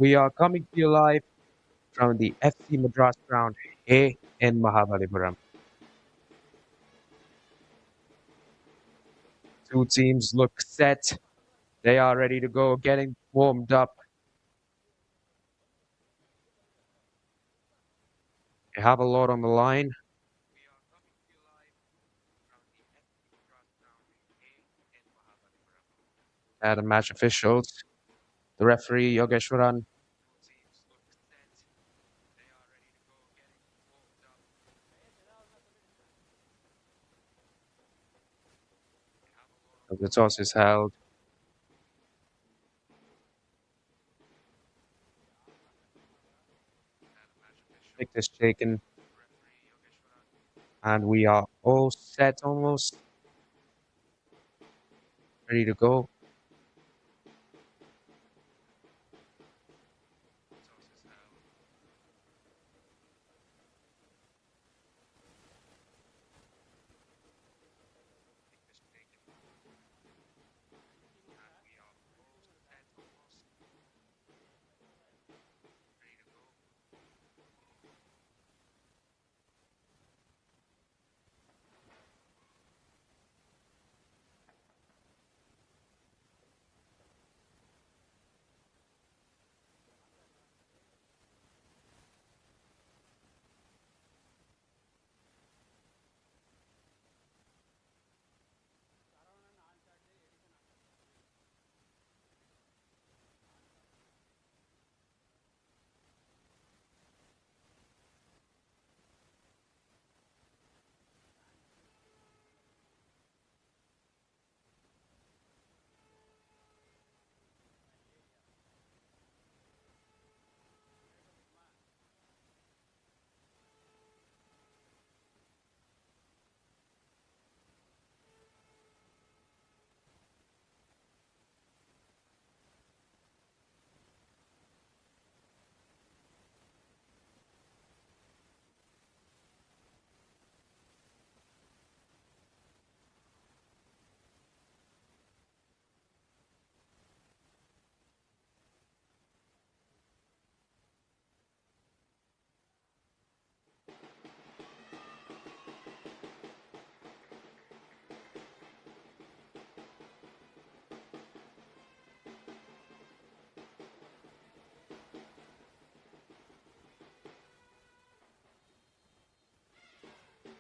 We are coming to you live from the FC Madras ground here in Mahabalipuram. Two teams look set. They are ready to go, getting warmed up. They have a lot on the line. The match officials, the referee Yogeshwaran. The toss is held. Pick is taken. And we are all set almost. Ready to go.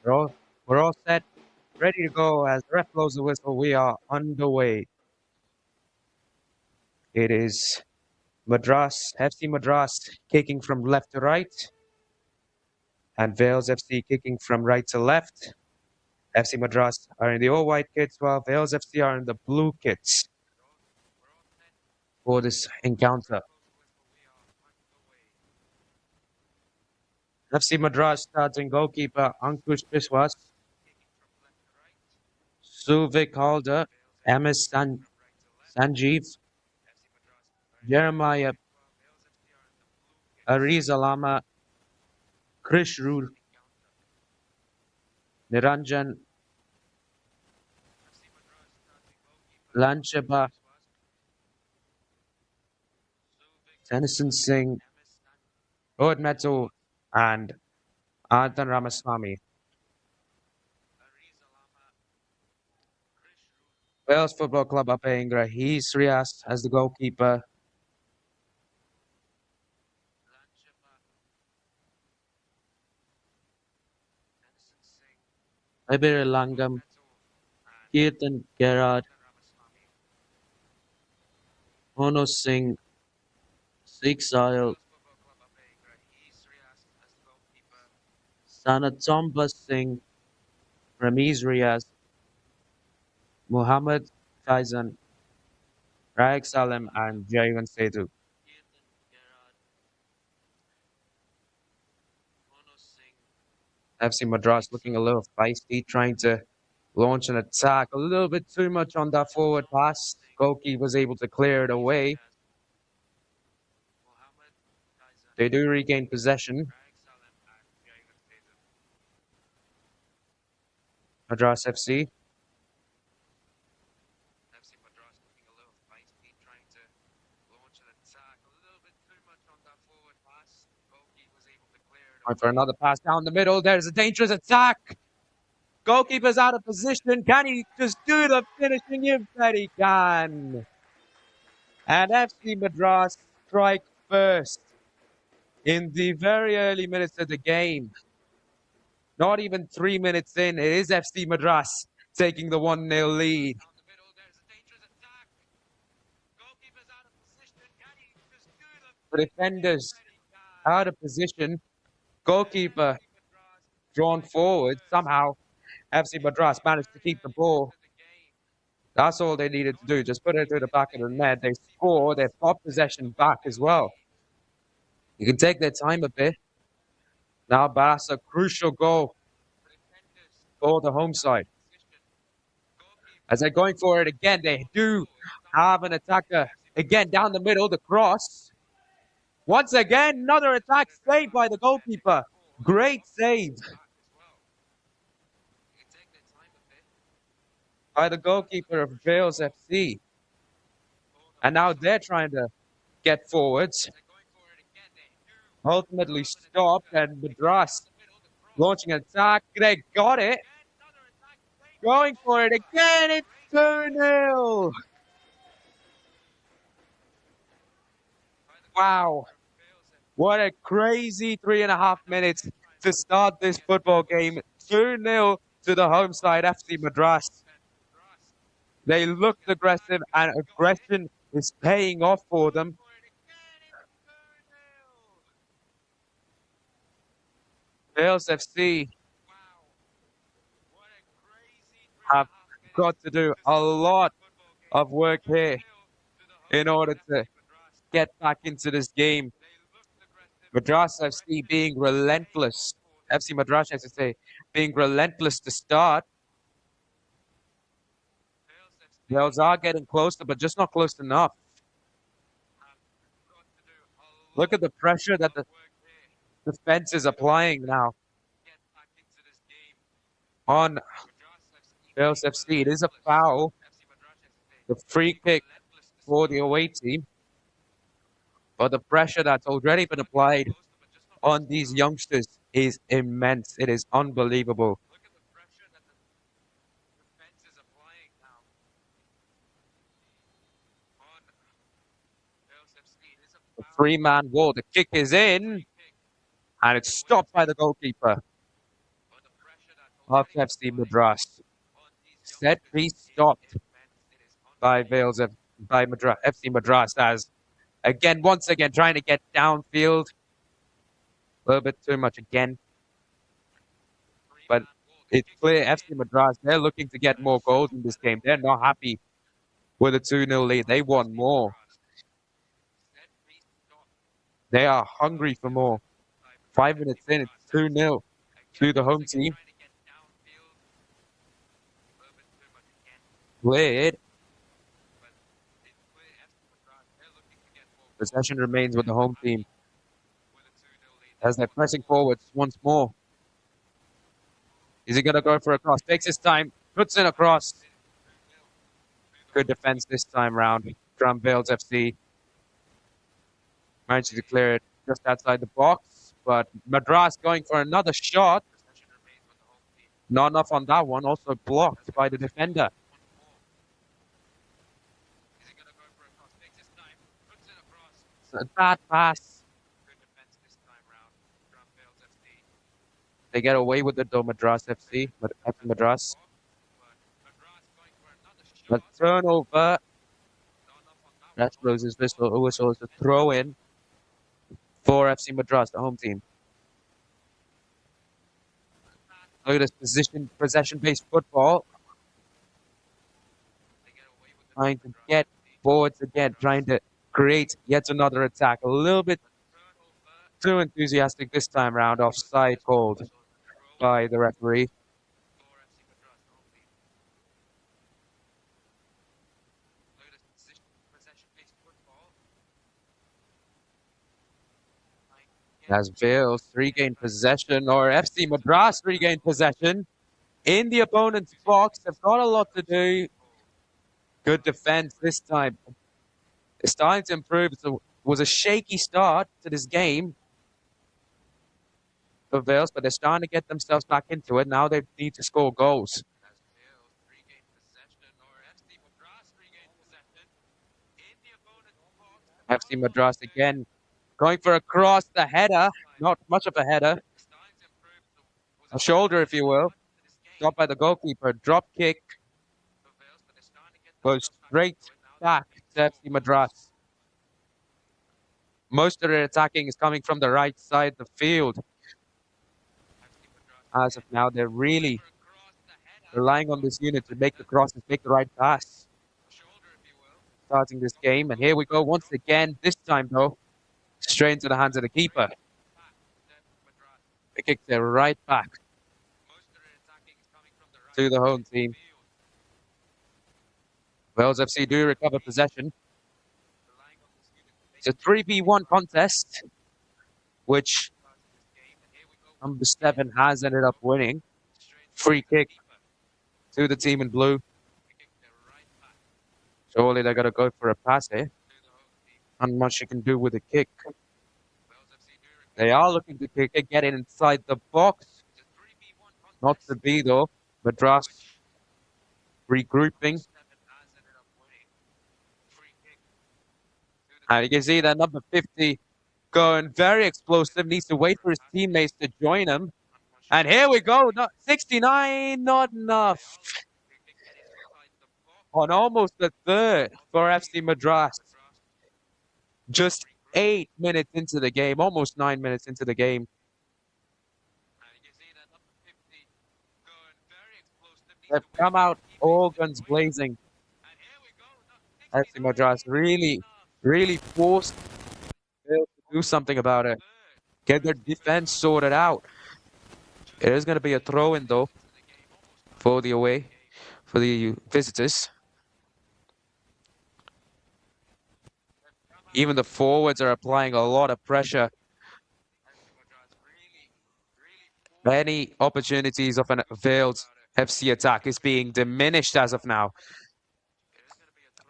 We're all set, ready to go. As the ref blows the whistle, we are underway. It is Madras, FC Madras kicking from left to right, and VELS FC kicking from right to left. FC Madras are in the all-white kits, while VELS FC are in the blue kits for this encounter. FC Madras starting goalkeeper Ankush Biswas, Suvik Halder, MS Sanjeev, Jeremiah Arizalama, Krish Rud, Niranjan Lanchaba, Tennyson Singh, Rohit Metal, and Antan Ramaswamy. Wales Football Club are playing Rahis Rias as the goalkeeper. Abir Langam, Kirtan Gerard, Ono Singh, Sikh Sahil, Sanatomba Singh, Ramiz Riaz, Muhammad Faizan, Raik Salem, and Jayvan Setu. FC Madras looking a little feisty, trying to launch an attack. A little bit too much on that forward pass. Goalkeeper was able to clear it away. They do regain possession. Madras FC. Going for another pass down the middle. There's a dangerous attack. Goalkeeper's out of position. Can he just do the finishing? You bet he can. And FC Madras strike first in the very early minutes of the game. Not even 3 minutes in, it is FC Madras taking the 1-0 lead. The defenders out of position. Goalkeeper drawn forward. Somehow, FC Madras managed to keep the ball. That's all they needed to do. Just put it through the back of the net. They score. They've got possession back as well. You can take their time a bit. Now, but that's a crucial goal for the home side. As they're going for it again, they do have an attacker. Again, down the middle, the cross. Once again, another attack saved by the goalkeeper. Great save by the goalkeeper of VELS FC. And now they're trying to get forwards. Ultimately stopped, and Madras launching an attack. They got it. Going for it again. It's 2-0. Wow. What a crazy 3.5 minutes to start this football game. 2-0 to the home side, FC Madras. They looked aggressive, and aggression is paying off for them. VELS FC have got to do a lot of work here in order to get back into this game. Madras FC being relentless. FC Madras, I should say, being relentless to start. VELS are getting closer, but just not close enough. Look at the pressure that the defense is applying now on VELS FC. It is a foul. The free kick for the away team. But the pressure that's already been applied on these youngsters is immense. It is unbelievable. The three-man wall. The kick is in. And it's stopped by the goalkeeper of FC Madras. Set piece stopped by FC Madras as once again trying to get downfield. A little bit too much again. But it's clear FC Madras, they're looking to get more goals in this game. They're not happy with a 2-0 lead. They want more. They are hungry for more. 5 minutes in, it's 2-0 to the home team. Cleared. Possession remains with the home team as they're pressing forwards once more. Is he going to go for a cross? Takes his time, puts in a cross. Good defense this time round from VELS FC. Managed to clear it just outside the box, but Madras going for another shot. Not enough on that one, also blocked by the defender. A bad pass. They get away with it though, Madras FC, Madras. A turnover. That blows his whistle. Whistle is a throw in for FC Madras, the home team. Look at this possession-based football. Trying to get forwards again, trying to create yet another attack. A little bit too enthusiastic this time round. Offside called by the referee. As VELS regained possession, or FC Madras regained possession in the opponent's box. They've got a lot to do. Good defense this time. It's starting to improve. It was a shaky start to this game. for VELS, but they're starting to get themselves back into it. Now they need to score goals. FC Madras again going for a cross, the header, not much of a header. A shoulder, if you will. Stopped by the goalkeeper. Drop kick. Goes straight back to FC Madras. Most of their attacking is coming from the right side of the field. As of now, they're really relying on this unit to make the crosses, make the right pass. Starting this game, and here we go once again. This time, though, straight into the hands of the keeper. They kicked it right back to the home team. VELS FC do recover possession. It's a 3v1 contest, which number 7 has ended up winning. Free kick to the team in blue. Surely they're going to go for a pass here. Not much you can do with a kick. They are looking to kick it, get it inside the box. Not to be, though. Madras regrouping. And you can see that number 50 going very explosive. Needs to wait for his teammates to join him. And here we go. 69, not enough. On almost the third for FC Madras. Just 8 minutes into the game, almost 9 minutes into the game. They've come out all guns blazing. FC Madras really forced to do something about it. Get their defense sorted out. It is going to be a throw-in, though, for the visitors. Even the forwards are applying a lot of pressure. Any opportunities of a VELS FC attack is being diminished as of now.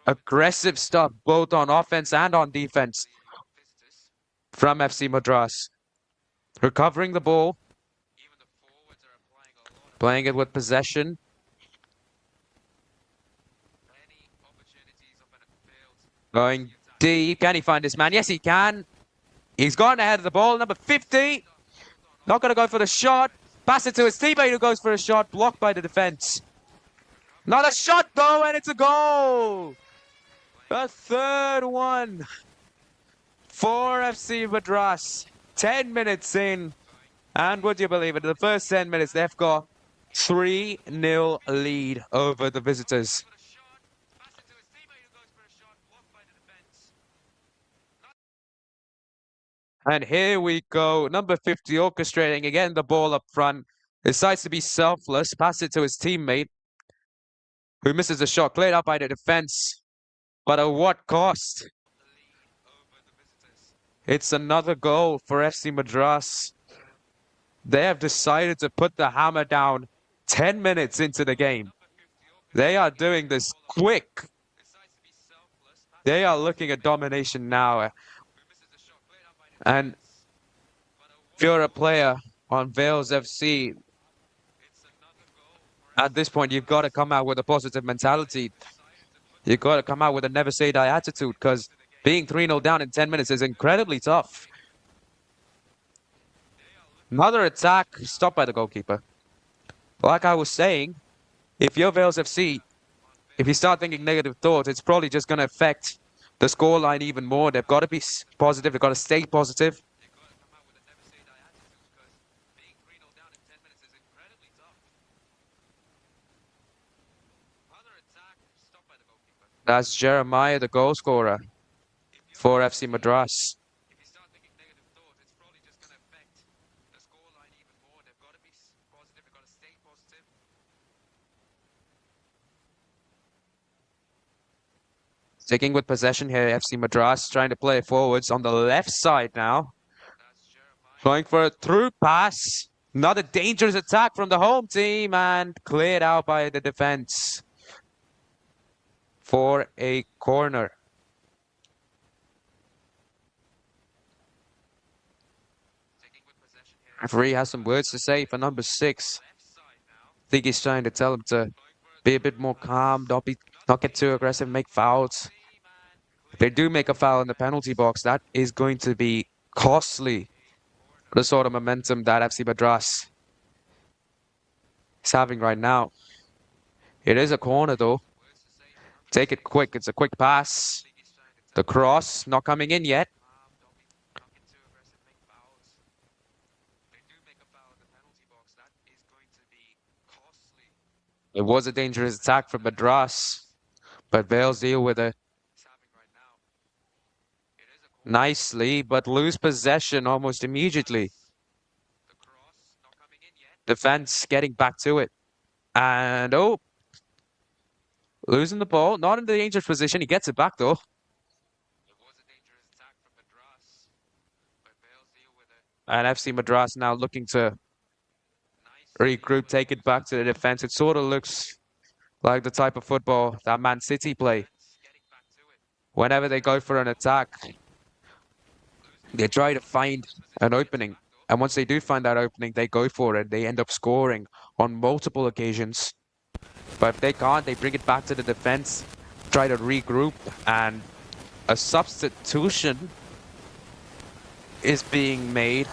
Aggressive stuff both on offense and on defense from FC Madras. Recovering the ball. Playing it with possession. Going deep. Can he find this man? Yes, he can. He's gone ahead of the ball. Number 50. Not going to go for the shot. Pass it to his teammate who goes for a shot. Blocked by the defense. Not a shot, though, and it's a goal. The third one for FC Madras. 10 minutes in. And would you believe it? In the first 10 minutes, they've got 3-0 lead over the visitors. And here we go. Number 50 orchestrating again the ball up front. Decides to be selfless. Pass it to his teammate, who misses a shot. Cleared up by the defense. But at what cost? It's another goal for FC Madras. They have decided to put the hammer down 10 minutes into the game. They are doing this quick. They are looking at domination now. And if you're a player on VELS FC, at this point, you've got to come out with a positive mentality. You've got to come out with a never say die attitude, because being 3-0 down in 10 minutes is incredibly tough. Another attack stopped by the goalkeeper. Like I was saying, if you're VELS FC, if you start thinking negative thoughts, it's probably just going to affect the scoreline even more. They've got to be positive. They've got to stay positive. That's Jeremiah, the goal scorer for FC Madras. Sticking with possession here, FC Madras trying to play forwards on the left side now. Going for a through pass. Another dangerous attack from the home team and cleared out by the defense for a corner. Referee has some words to say for number 6. I think he's trying to tell him to be a bit more calm, not get too aggressive, make fouls. If they do make a foul in the penalty box, that is going to be costly. The sort of momentum that FC Madras is having right now. It is a corner though. Take it quick. It's a quick pass. The cross not coming in yet. It was a dangerous attack from Madras, but VELS deal with it nicely, but lose possession almost immediately. Defense getting back to it. And losing the ball, not in the dangerous position. He gets it back though. And FC Madras now looking to regroup, take it back to the defense. It sort of looks like the type of football that Man City play. Whenever they go for an attack, they try to find an opening. And once they do find that opening, they go for it. They end up scoring on multiple occasions. But if they can't, they bring it back to the defense, try to regroup, and a substitution is being made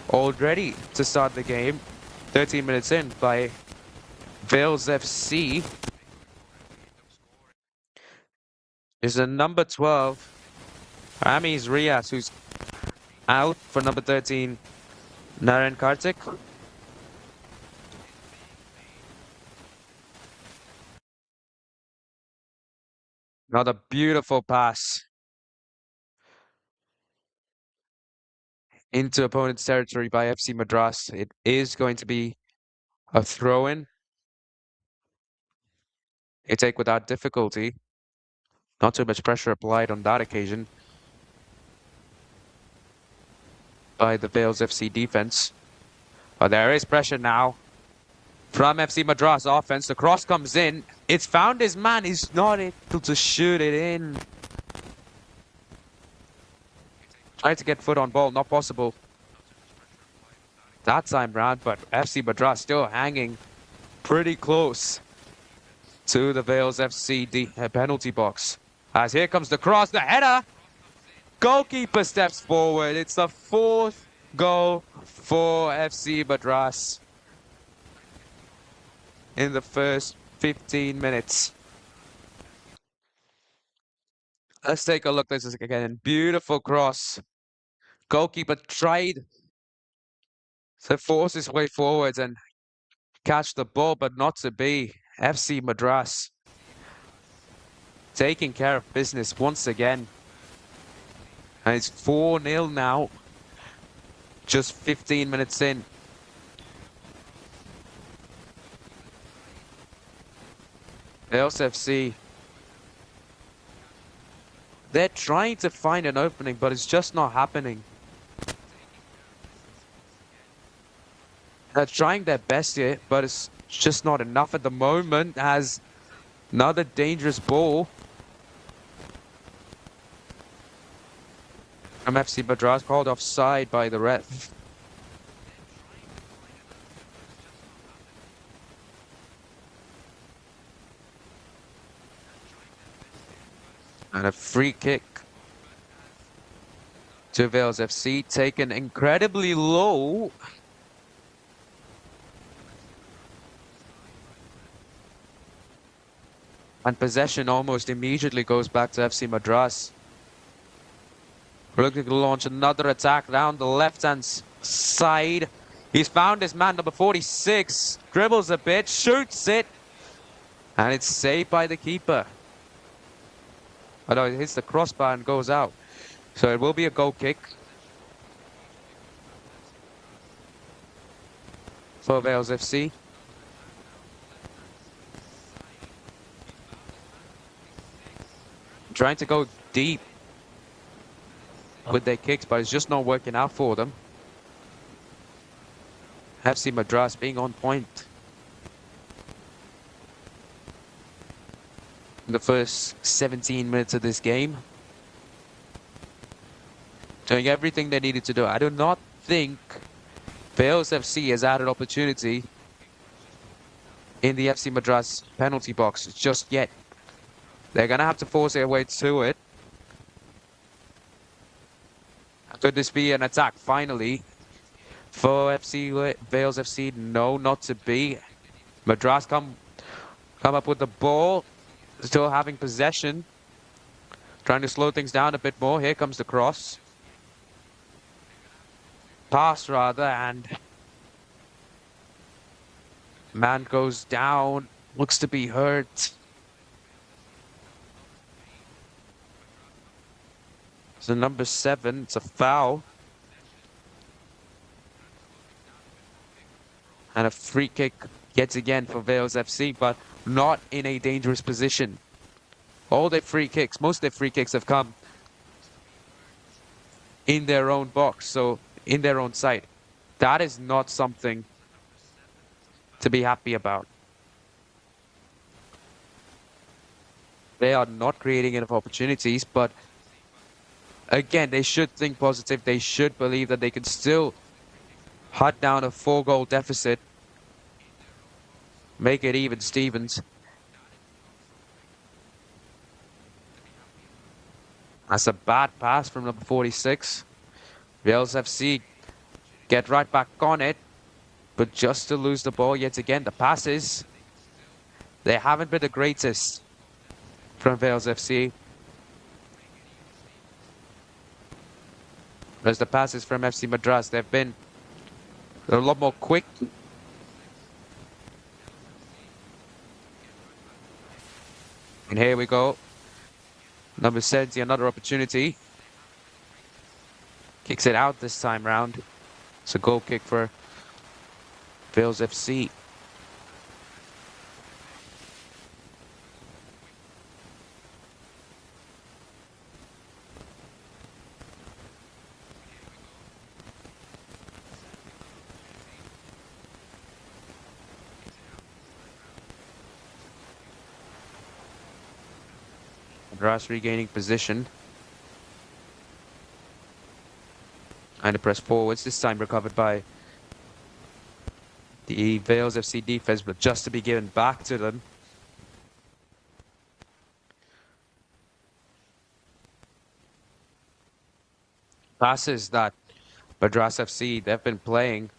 already to start the game. 13 minutes in by VELS FC. Is a number 12, Amis Rias, who's out for number 13, Naren Kartik. Another beautiful pass into opponent's territory by FC Madras. It is going to be a throw-in. They take without difficulty. Not too much pressure applied on that occasion by the VELS FC defense. But there is pressure now from FC Madras offense. The cross comes in. It's found his man. He's not able to shoot it in. Trying to get foot on ball. Not possible that time round, but FC Madras still hanging pretty close to the VELS FC penalty box. As here comes the cross, the header. Goalkeeper steps forward. It's the 4th goal for FC Madras in the first 15 minutes. Let's take a look at this again. Beautiful cross. Goalkeeper tried to force his way forwards and catch the ball, but not to be. FC Madras taking care of business once again. And it's 4-0 now. Just 15 minutes in. VELS FC. They're trying to find an opening, but it's just not happening. They're trying their best here, but it's just not enough at the moment. As another dangerous ball from FC Madras, called offside by the ref. And a free kick to VELS FC, taken incredibly low. And possession almost immediately goes back to FC Madras. We're looking to launch another attack down the left-hand side. He's found his man, number 46. Dribbles a bit, shoots it. And it's saved by the keeper. Although it hits the crossbar and goes out. So it will be a goal kick for VELS FC. Trying to go deep with their kicks, but it's just not working out for them. FC Madras being on point in the first 17 minutes of this game. Doing everything they needed to do. I do not think VELS FC has had an opportunity in the FC Madras penalty box just yet. They're going to have to force their way to it. Could this be an attack finally for VELS FC? No, not to be. Madras come up with the ball, still having possession, trying to slow things down a bit more. Here comes the cross. Pass rather, and man goes down, looks to be hurt. So number 7, it's a foul. And a free kick yet again for VELS FC, but not in a dangerous position. Most of their free kicks have come in their own box, so in their own side. That is not something to be happy about. They are not creating enough opportunities, but again, they should think positive. They should believe that they can still hunt down a 4-goal deficit, make it even Stevens. That's a bad pass from number 46. VELS FC get right back on it, but just to lose the ball yet again. The passes, they haven't been the greatest from VELS FC. Whereas the passes from FC Madras, they've been a lot more quick. And here we go. Number 70, another opportunity. Kicks it out this time round. It's a goal kick for VELS FC. Madras regaining position. And a press forwards, this time recovered by the VELS FC defense, but just to be given back to them. Passes that Madras FC, they've been playing.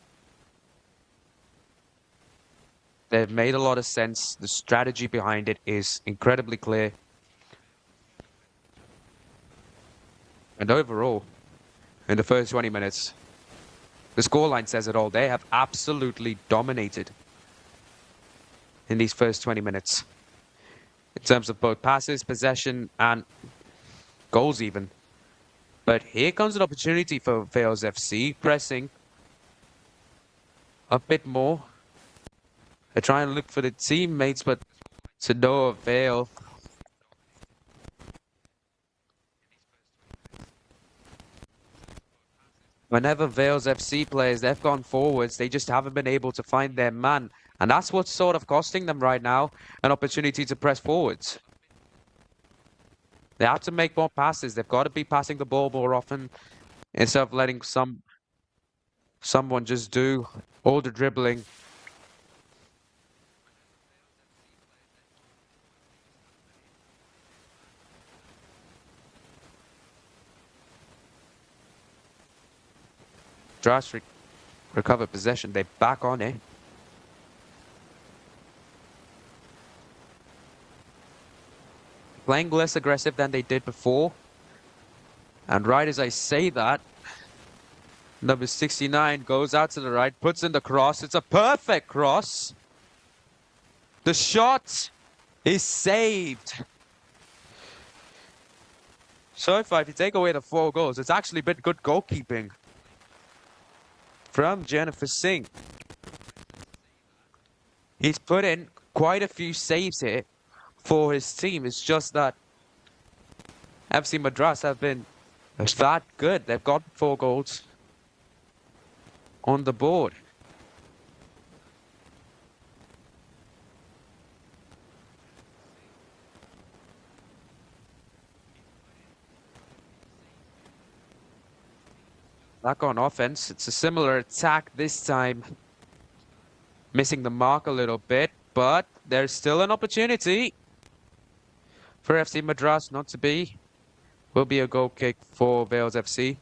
They've made a lot of sense. The strategy behind it is incredibly clear. And overall, in the first 20 minutes, the scoreline says it all. They have absolutely dominated in these first 20 minutes. In terms of both passes, possession, and goals even. But here comes an opportunity for VELS FC, pressing a bit more. They're trying to look for the teammates, but to no avail. Whenever VELS FC players, they've gone forwards, they just haven't been able to find their man. And that's what's sort of costing them right now, an opportunity to press forwards. They have to make more passes. They've got to be passing the ball more often instead of letting someone just do all the dribbling. Madras recover possession. They're back on it. Playing less aggressive than they did before. And right as I say that, number 69 goes out to the right, puts in the cross. It's a perfect cross. The shot is saved. So far, if you take away the 4 goals, it's actually been good goalkeeping from Jennifer Singh. He's put in quite a few saves here for his team. It's just that FC Madras have been that good. They've got 4 goals on the board. back on offense. It's a similar attack this time. Missing the mark a little bit, but there's still an opportunity for FC Madras not to be. Will be a goal kick for VELS FC.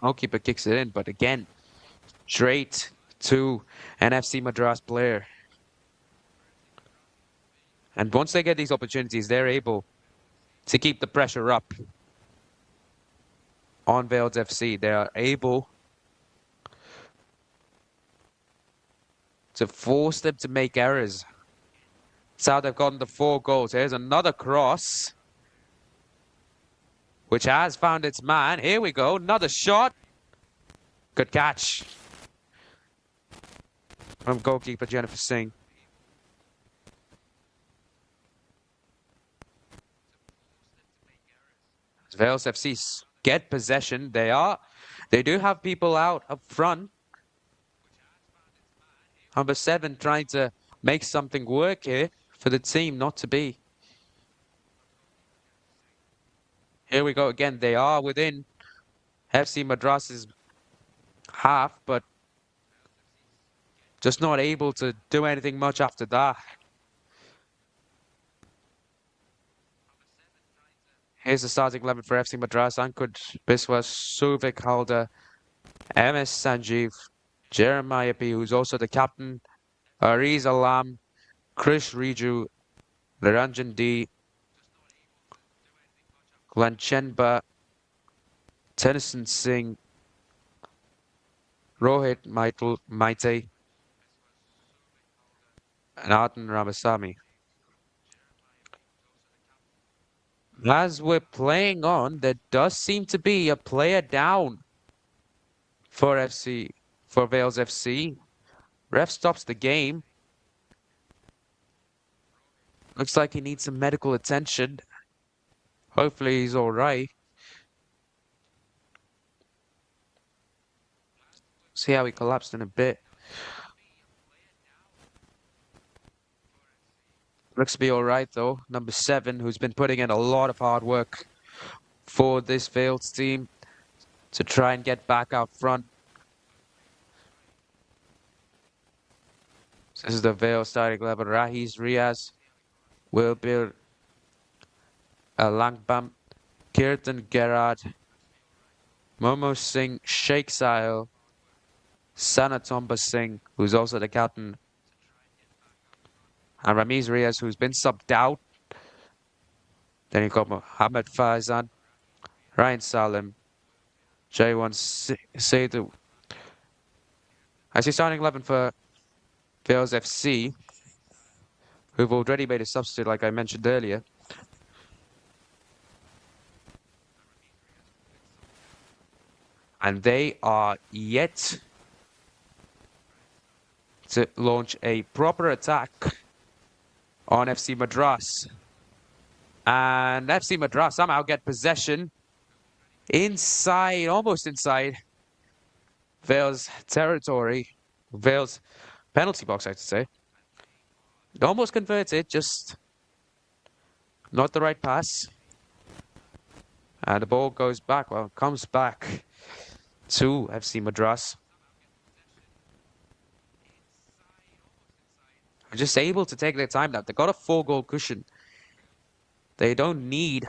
Goalkeeper kicks it in, but again, straight to an FC Madras player. And once they get these opportunities, they're able to keep the pressure up on VELS FC. They are able to force them to make errors. That's how they've gotten the 4 goals. Here's another cross, which has found its man. Here we go, another shot. Good catch from goalkeeper Jennifer Singh. VELS FC get possession. They do have people out up front. Number 7 trying to make something work here for the team not to be. Here we go again. They are within FC Madras's half, but just not able to do anything much after that. Here's the starting 11 for FC Madras. Ankud Biswas, Suvik Halder, MS Sanjeev, Jeremiah P, who's also the captain, Ariz Alam, Krish Riju, Niranjan D, Glanchenba, Tennyson Singh, Rohit Maite, and Artan Ramasamy. As we're playing on, there does seem to be a player down for VELS FC. Ref stops the game. Looks like he needs some medical attention. Hopefully he's all right. See how he collapsed in a bit. Looks to be all right, though. Number 7, who's been putting in a lot of hard work for this VELS team to try and get back out front. This is the VELS starting 11. Rahiz Riaz, Wilbir Langbam, Kirtan Gerard, Momo Singh, Sheikh Sahil, Sanatomba Singh, who's also the captain, and Ramiz Riaz, who's been subbed out. Then you've got Mohammed Faizan, Ryan Salim, J1 Seydu. I see starting 11 for VELS FC, who've already made a substitute, like I mentioned earlier. And they are yet to launch a proper attack on FC Madras. And FC Madras somehow get possession inside, almost inside VELS territory, VELS penalty box, I have to say. Almost converted, just not the right pass. And the ball goes back, well, comes back to FC Madras. Are just able to take their time now. They've got a 4-goal cushion. They don't need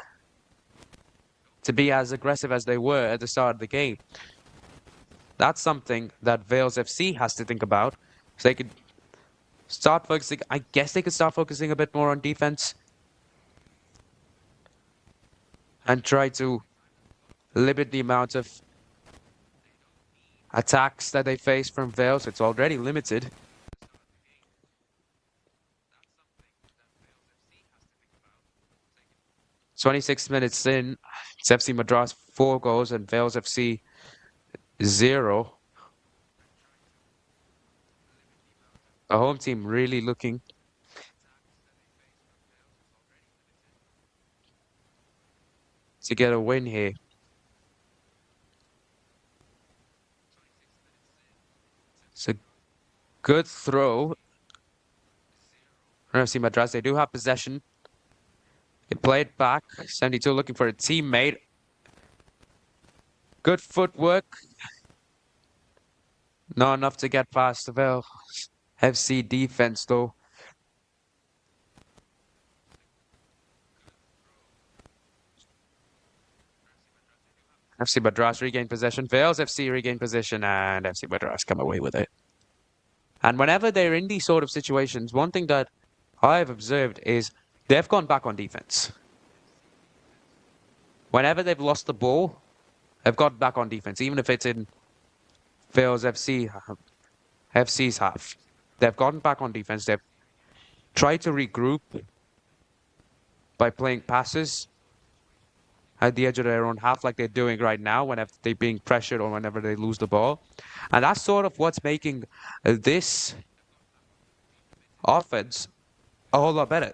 to be as aggressive as they were at the start of the game. That's something that VELS FC has to think about. So they could start focusing. I guess they could start focusing a bit more on defense and try to limit the amount of attacks that they face from VELS. It's already limited. "26 minutes in, it's FC Madras 4 goals and VELS FC 0. The home team really looking to get a win here. It's a good throw. FC Madras, they do have possession. They play it back. 72 looking for a teammate. Good footwork. Not enough to get past the VELS FC defense, though. FC Madras regain possession. VELS FC regain possession, and FC Madras come away with it. And whenever they're in these sort of situations, one thing that I've observed is they've gone back on defense. Whenever they've lost the ball, they've got back on defense, even if it's in VELS FC's half. They've gotten back on defense. They've tried to regroup by playing passes at the edge of their own half like they're doing right now whenever they're being pressured or whenever they lose the ball. And that's sort of what's making this offense a whole lot better.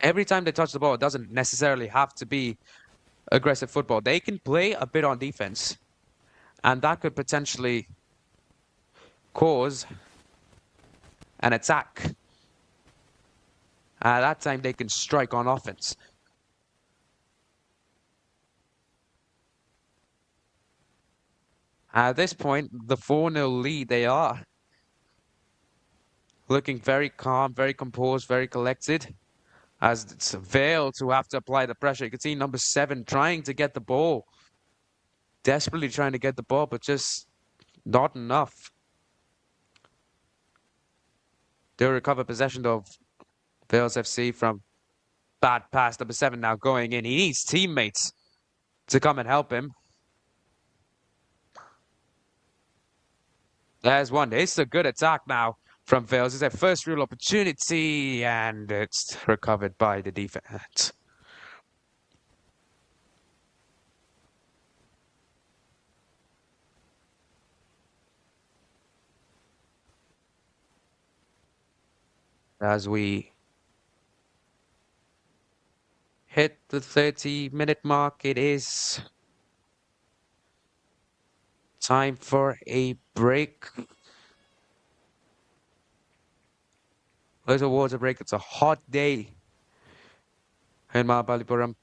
Every time they touch the ball, it doesn't necessarily have to be aggressive football. They can play a bit on defense, and that could potentially cause an attack. At that time, they can strike on offense. At this point, the 4-0 lead, they are looking very calm, very composed, very collected. As it's VELS who have to apply the pressure. You can see number 7 trying to get the ball. Desperately trying to get the ball, but just not enough. They'll recover possession of VELS FC from bad pass. Number 7 now going in. He needs teammates to come and help him. There's one. It's a good attack now from VELS. It's their first real opportunity, and it's recovered by the defense. As we hit the 30-minute mark, it is time for a break. There's a water break. It's a hot day in Mahabalipuram.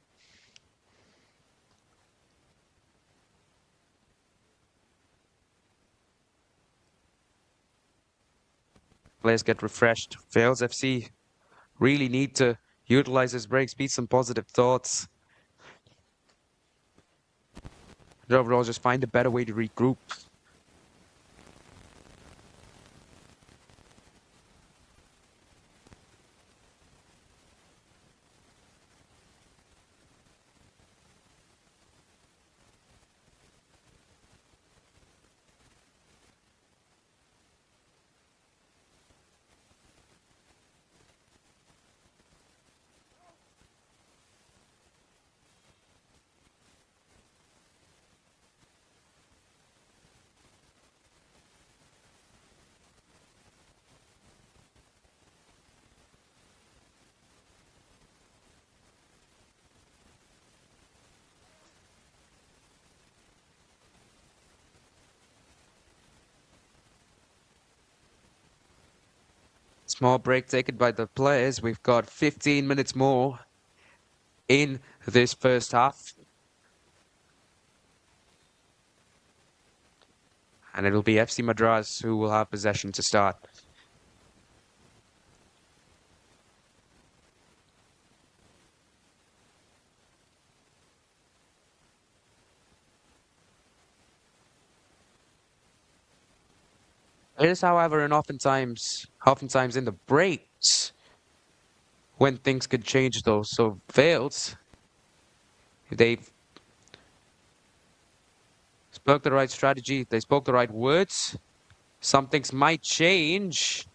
Players get refreshed. VELS FC really need to utilize this break, speak some positive thoughts. And overall, just find a better way to regroup. Small break taken by the players. We've got 15 minutes more in this first half. And it'll be FC Madras who will have possession to start. It is, however, and oftentimes in the breaks when things could change, though. So VELS, they've spoke the right strategy, they spoke the right words. Some things might change.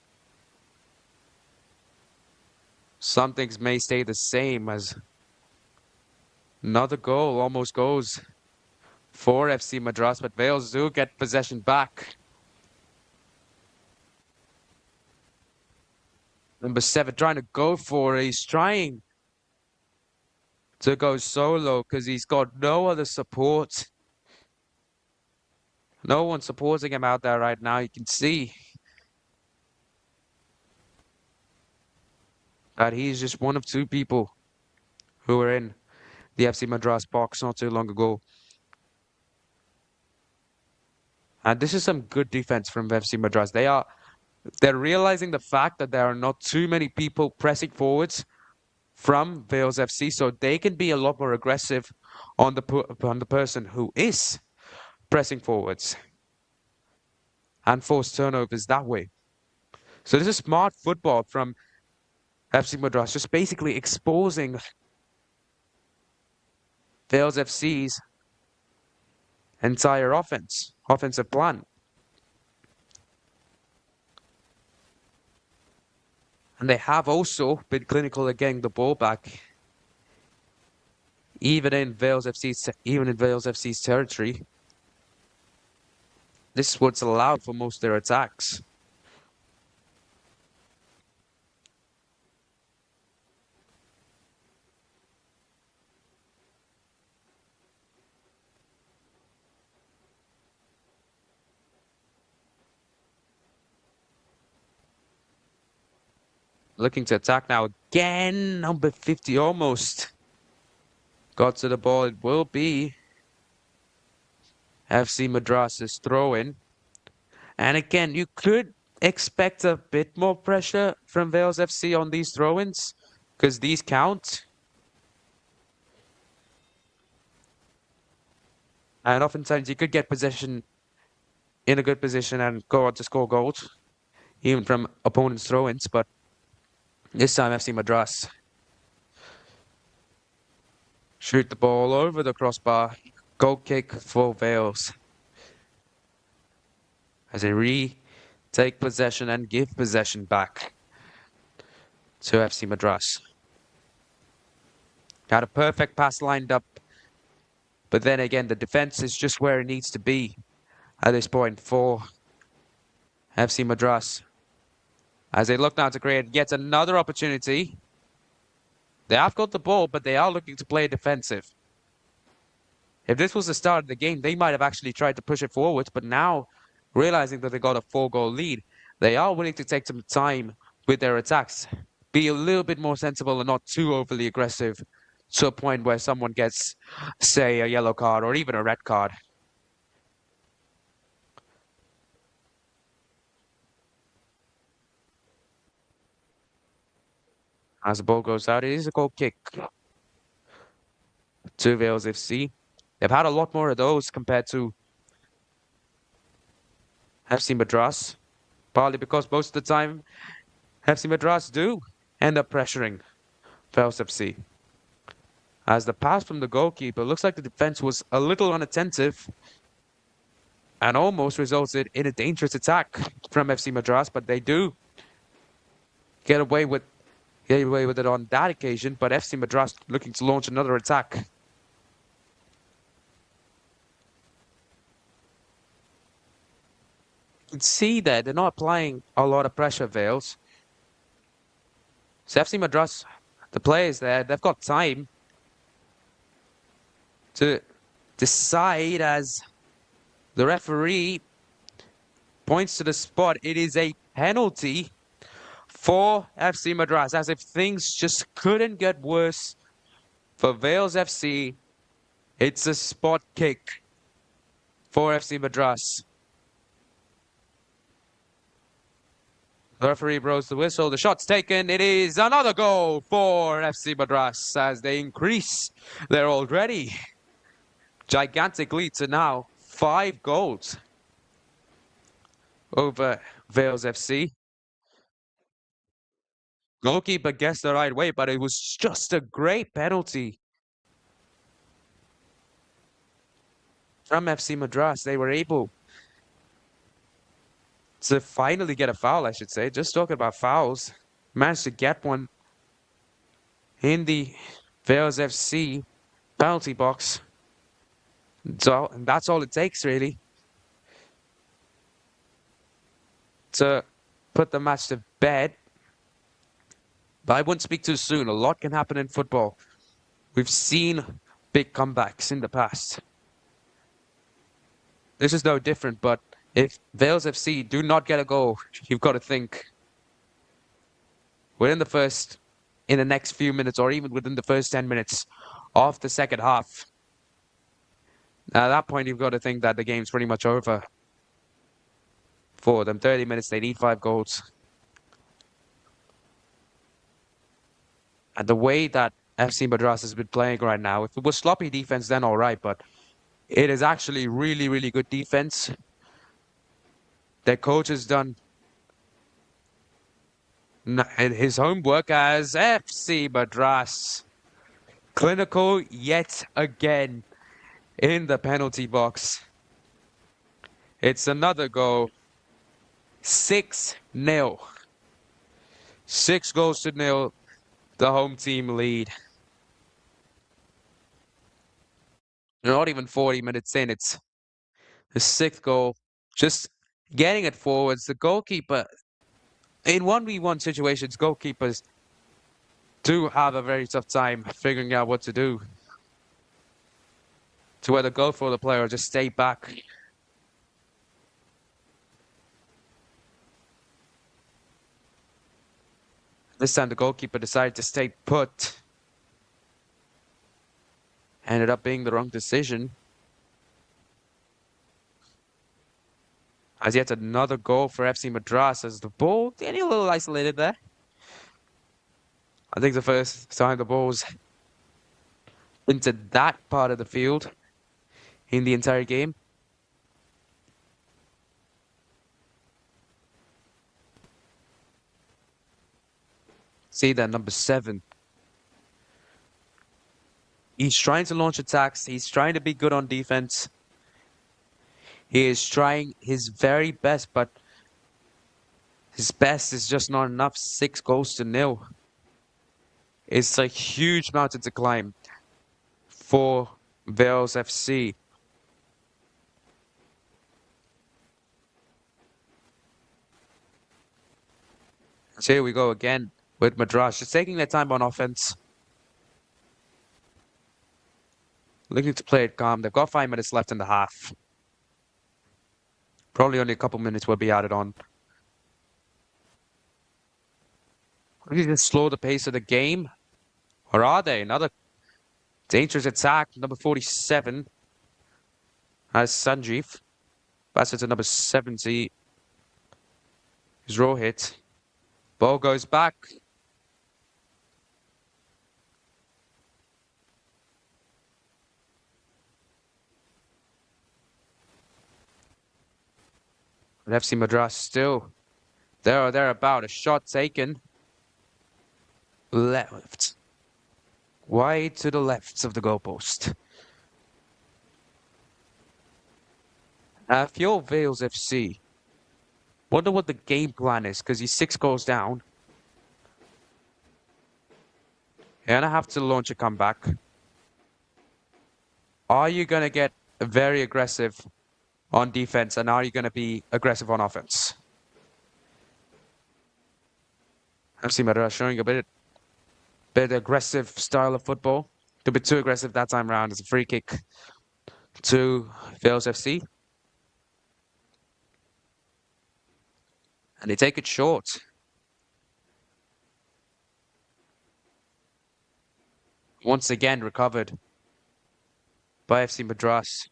Some things may stay the same, as another goal almost goes for FC Madras, but VELS do get possession back. Number 7 trying to go for it. He's trying to go solo because he's got no other support. No one's supporting him out there right now. You can see that he's just one of two people who were in the FC Madras box not too long ago. And this is some good defense from FC Madras. They're realizing the fact that there are not too many people pressing forwards from VELS FC, so they can be a lot more aggressive on the person who is pressing forwards and force turnovers that way. So this is smart football from FC Madras, just basically exposing VELS FC's entire offensive plan. And they have also been clinical at getting the ball back, even in VELS FC's territory. This is what's allowed for most of their attacks. Looking to attack now again. Number 50 almost got to the ball. It will be FC Madras's throw-in. And again, you could expect a bit more pressure from VELS FC on these throw-ins because these count. And oftentimes you could get possession in a good position and go on to score goals, even from opponents' throw-ins. But this time FC Madras shoot the ball over the crossbar. Goal kick for VELS as they retake possession and give possession back to FC Madras. Got a perfect pass lined up, but then again, the defense is just where it needs to be at this point for FC Madras. As they look now to create yet another opportunity. They have got the ball, but they are looking to play defensive. If this was the start of the game, they might have actually tried to push it forward, but now, realizing that they got a 4-goal lead, they are willing to take some time with their attacks. Be a little bit more sensible and not too overly aggressive to a point where someone gets, say, a yellow card or even a red card. As the ball goes out, it is a goal kick to VELS FC. They've had a lot more of those compared to FC Madras, partly because most of the time FC Madras do end up pressuring VELS FC. As the pass from the goalkeeper looks like the defense was a little unattentive and almost resulted in a dangerous attack from FC Madras, but they do get away with it on that occasion. But FC Madras looking to launch another attack. You can see that they're not applying a lot of pressure, VELS. So FC Madras, the players there, they've got time to decide as the referee points to the spot. It is a penalty for FC Madras, as if things just couldn't get worse for VELS FC. It's a spot kick for FC Madras. The referee blows the whistle. The shot's taken. It is another goal for FC Madras as they increase their already gigantic lead to now 5 goals over VELS FC. Goalkeeper guessed the right way, but it was just a great penalty from FC Madras. They were able to finally get a foul, I should say. Just talking about fouls. Managed to get one in the VELS FC penalty box. So, and that's all it takes, really, to put the match to bed. But I wouldn't speak too soon. A lot can happen in football. We've seen big comebacks in the past. this is no different, but if VELS FC do not get a goal, you've got to think within the next few minutes, or even within the first 10 minutes of the second half. At that point, you've got to think that the game's pretty much over for them. 30 minutes, they need 5 goals. And the way that FC Madras has been playing right now, if it was sloppy defense, then all right, but it is actually really, really good defense. Their coach has done his homework as FC Madras. Clinical yet again in the penalty box. It's another goal. 6-0. 6 goals to nil. The home team lead. Not even 40 minutes in. It's the 6th goal. Just getting it forwards. The goalkeeper, in 1v1 situations, goalkeepers do have a very tough time figuring out what to do. To whether go for the player or just stay back. This time the goalkeeper decided to stay put. Ended up being the wrong decision. As yet another goal for FC Madras as the ball getting a little isolated there. I think the first time the ball's into that part of the field in the entire game. See that number 7. He's trying to launch attacks. He's trying to be good on defense. He is trying his very best, but his best is just not enough. 6 goals to nil. It's a huge mountain to climb for VELS FC. So here we go again with Madras. Just taking their time on offense. Looking to play it calm. They've got 5 minutes left in the half. Probably only a couple minutes will be added on. Are they just slow the pace of the game? Or are they? Another dangerous attack. Number 47 as Sanjeev. Passes to number 70. His row hit. Ball goes back. But FC Madras still there or thereabout. A shot taken. Left. Wide to the left of the goalpost. If you're VELS FC, wonder what the game plan is, because he's 6 goals down. You're going to have to launch a comeback. Are you going to get very aggressive on defense, and are you going to be aggressive on offense? FC Madras showing a bit aggressive style of football. A bit too aggressive that time around. It's a free kick to VELS FC. And they take it short. Once again recovered by FC Madras.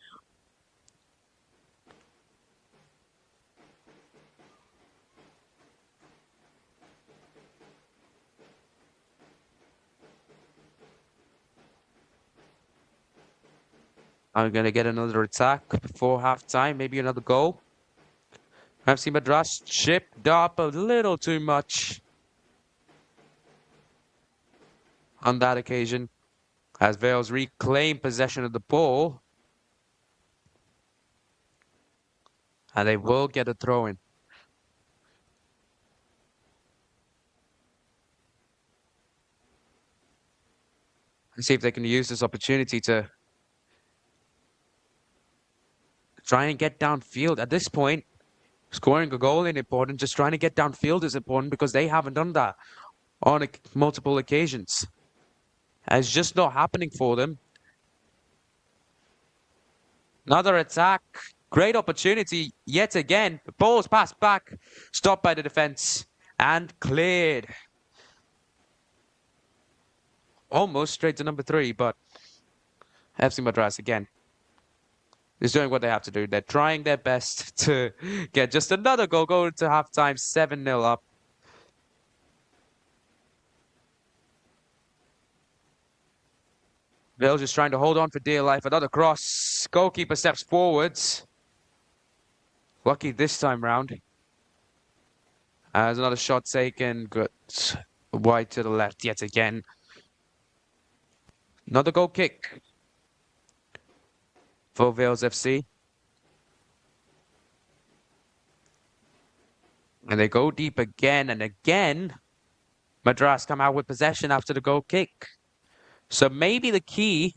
I'm going to get another attack before half-time, maybe another goal. FC Madras chipped up a little too much on that occasion as VELS reclaim possession of the ball. And they will get a throw-in. And see if they can use this opportunity to try and get downfield. At this point, scoring a goal is important. Just trying to get downfield is important because they haven't done that on multiple occasions. And it's just not happening for them. Another attack. Great opportunity yet again. The ball's passed back, stopped by the defense, and cleared. Almost straight to number 3, but FC Madras again is doing what they have to do. They're trying their best to get just another goal, go into halftime 7-0 up. VELS just trying to hold on for dear life. Another cross. Goalkeeper steps forwards. Lucky this time round. As another shot taken. Good. Wide to the left yet again. Another goal kick for VELS FC. And they go deep again and again. Madras come out with possession after the goal kick. So maybe the key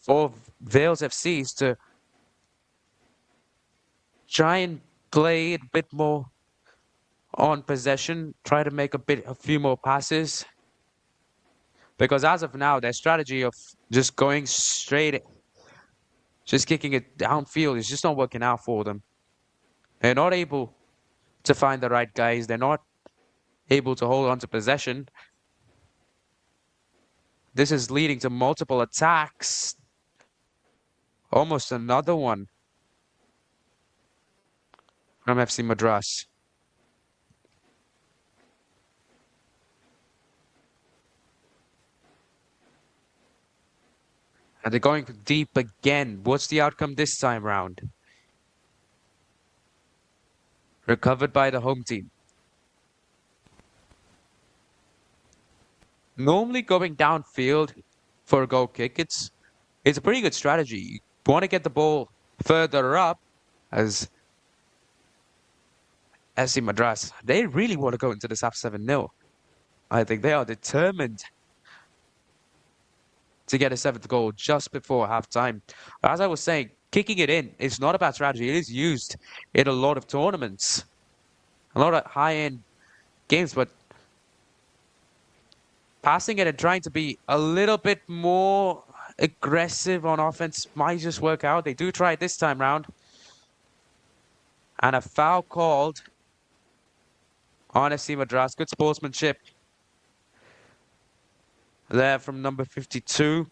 for VELS FC is to try and play a bit more on possession, try to make a few more passes. Because as of now, their strategy of just going straight, just kicking it downfield is just not working out for them. They're not able to find the right guys. They're not able to hold on to possession. This is leading to multiple attacks. Almost another one from FC Madras. And they're going deep again. What's the outcome this time round? Recovered by the home team. Normally going downfield for a goal kick, it's a pretty good strategy. You want to get the ball further up as FC Madras. They really want to go into this half 7-0. I think they are determined to get a 7th goal just before halftime. As I was saying, kicking it in is not a bad strategy. It is used in a lot of tournaments, a lot of high-end games, but passing it and trying to be a little bit more aggressive on offense might just work out. They do try it this time round. And a foul called on FC Madras. Good sportsmanship there from number 52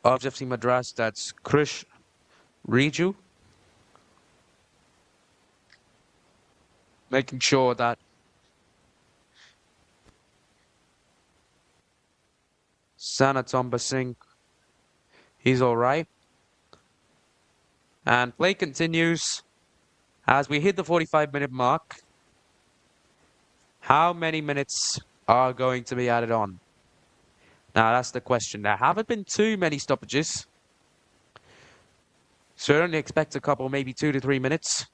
of FC Madras. That's Krish Riju. Making sure that Sanatomba Singh, he's all right. And play continues as we hit the 45-minute mark. How many minutes are going to be added on? Now, that's the question. There haven't been too many stoppages. Certainly expect a couple, maybe 2 to 3 minutes.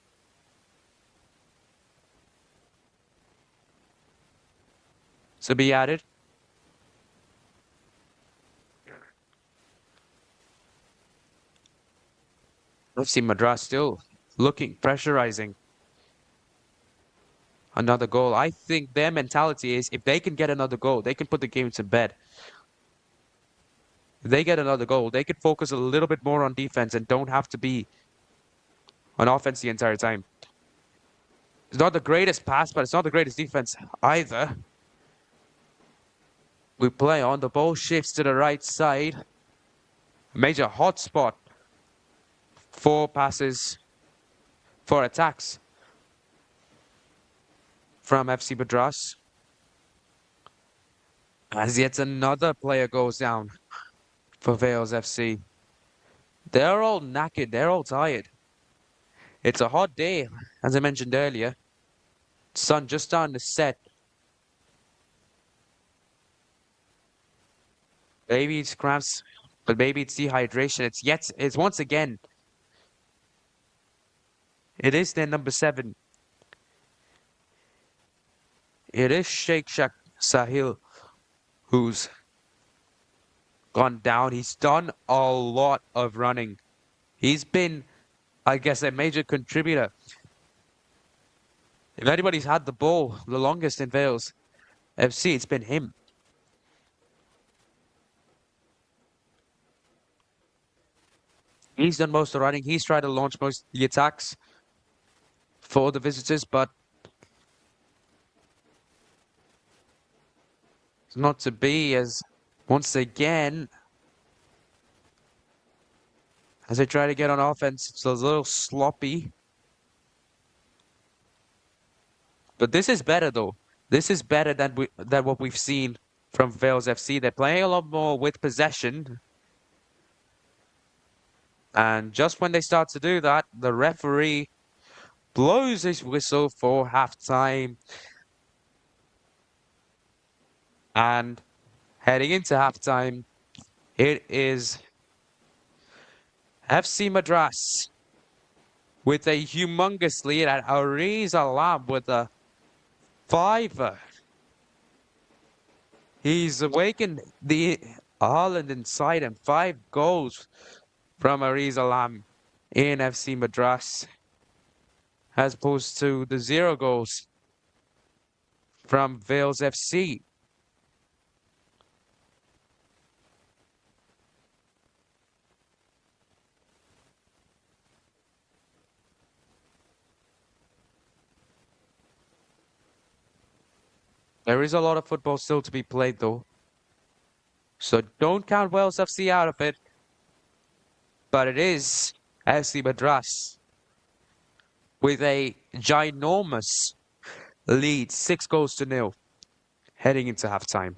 To be added. FC Madras still looking, pressurizing. Another goal. I think their mentality is if they can get another goal, they can put the game to bed. If they get another goal, they can focus a little bit more on defense and don't have to be on offense the entire time. It's not the greatest pass, but it's not the greatest defense either. We play on. The ball shifts to the right side. Major hotspot. 4 passes, 4 attacks from FC Madras. As yet another player goes down for VELS FC. They're all knackered. They're all tired. It's a hot day, as I mentioned earlier. Sun just starting to set. Maybe it's cramps, but maybe it's dehydration. It's once again. It is their number 7. It is Sheikh Sahil who's gone down. He's done a lot of running. He's been, I guess, a major contributor. If anybody's had the ball the longest in VELS FC, it's been him. He's done most of the running. He's tried to launch most of the attacks for the visitors, but it's not to be, as once again, as they try to get on offense, it's a little sloppy. But this is better, though. This is better than what we've seen from VELS FC. They're playing a lot more with possession. And just when they start to do that, the referee blows his whistle for halftime. And heading into halftime, it is FC Madras with a humongous lead at Ariz Alam with a fiver. He's awakened the Holland inside him. 5 goals from Ariz Alam in FC Madras, as opposed to the 0 goals from VELS FC. There is a lot of football still to be played, though. So don't count VELS FC out of it. But it is FC Madras with a ginormous lead, 6 goals to 0, heading into halftime.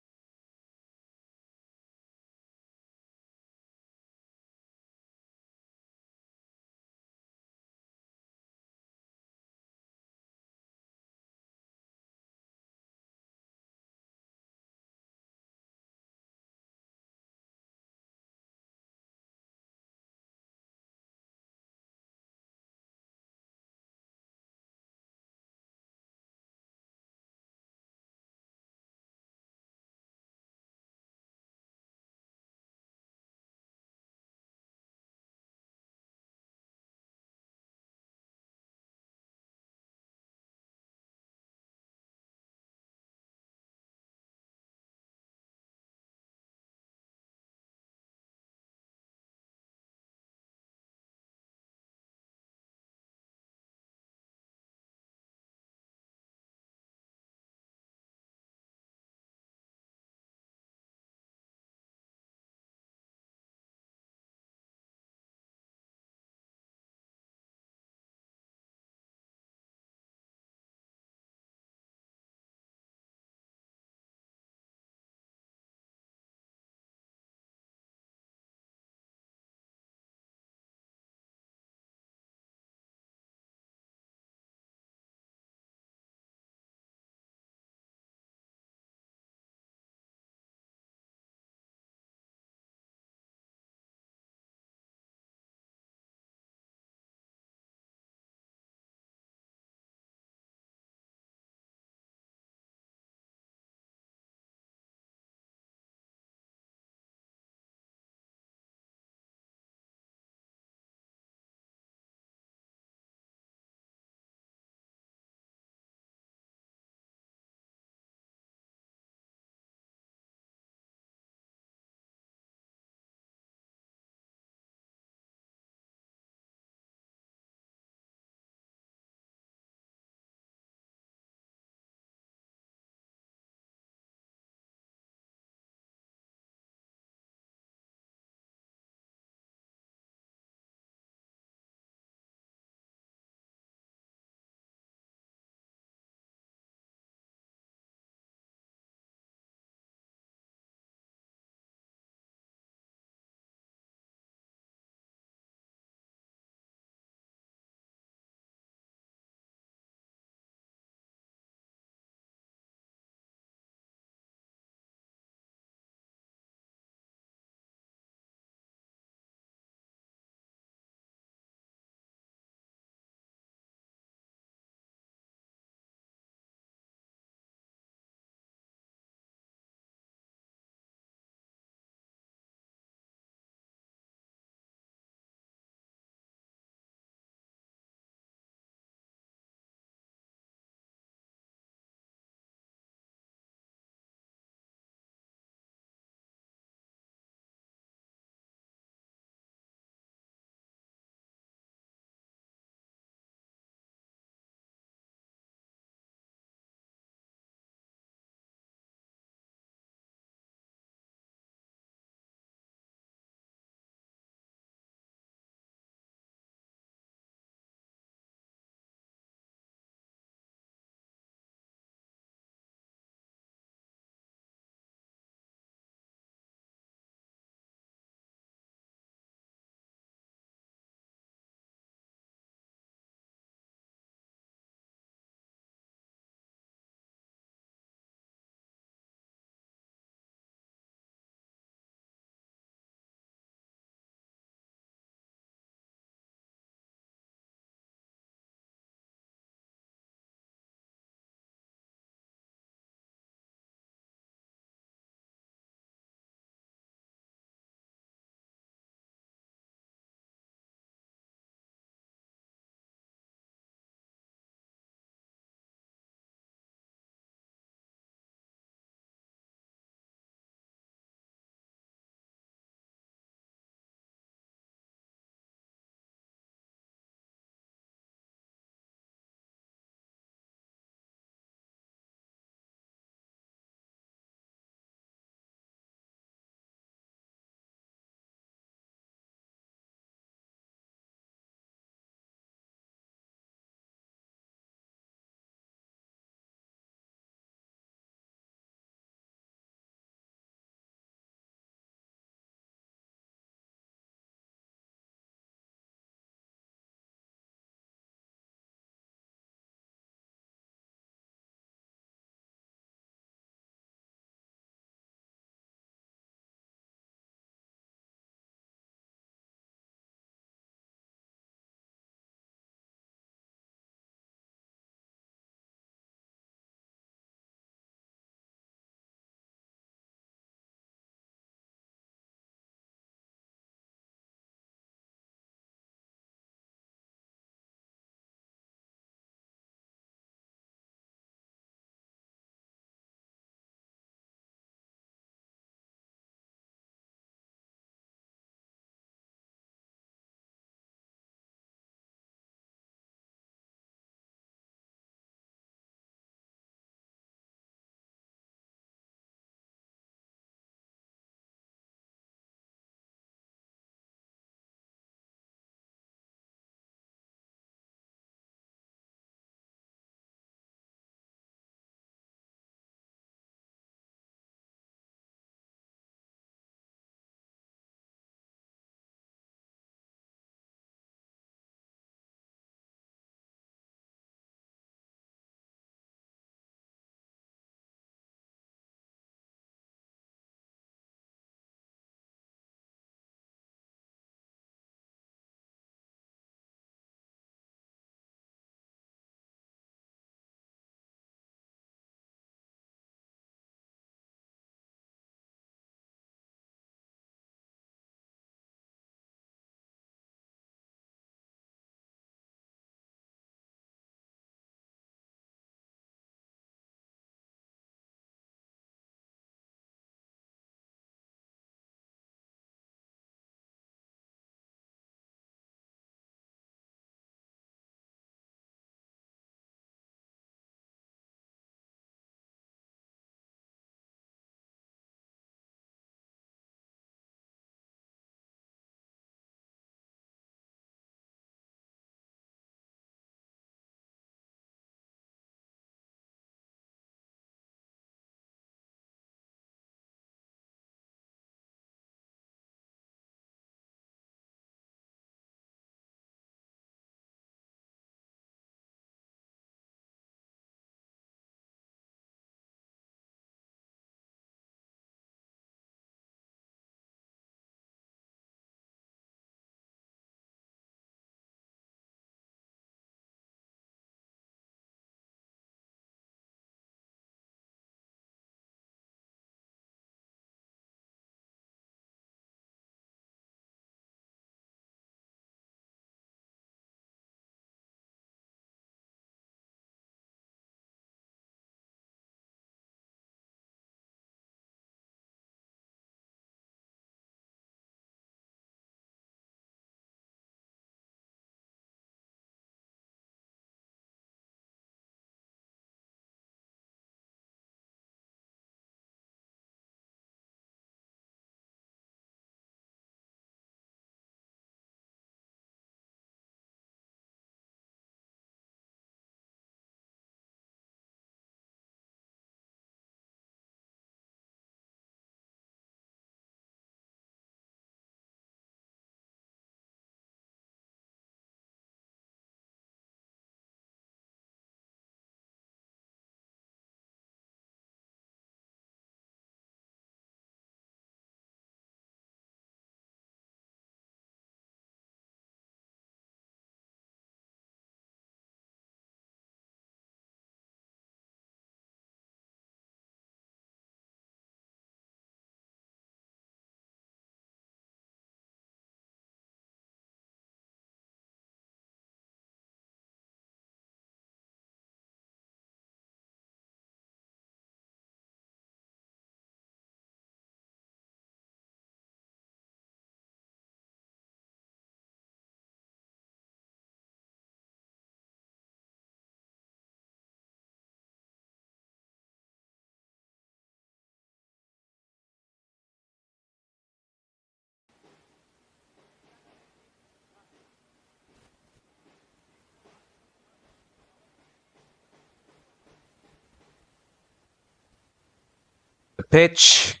pitch.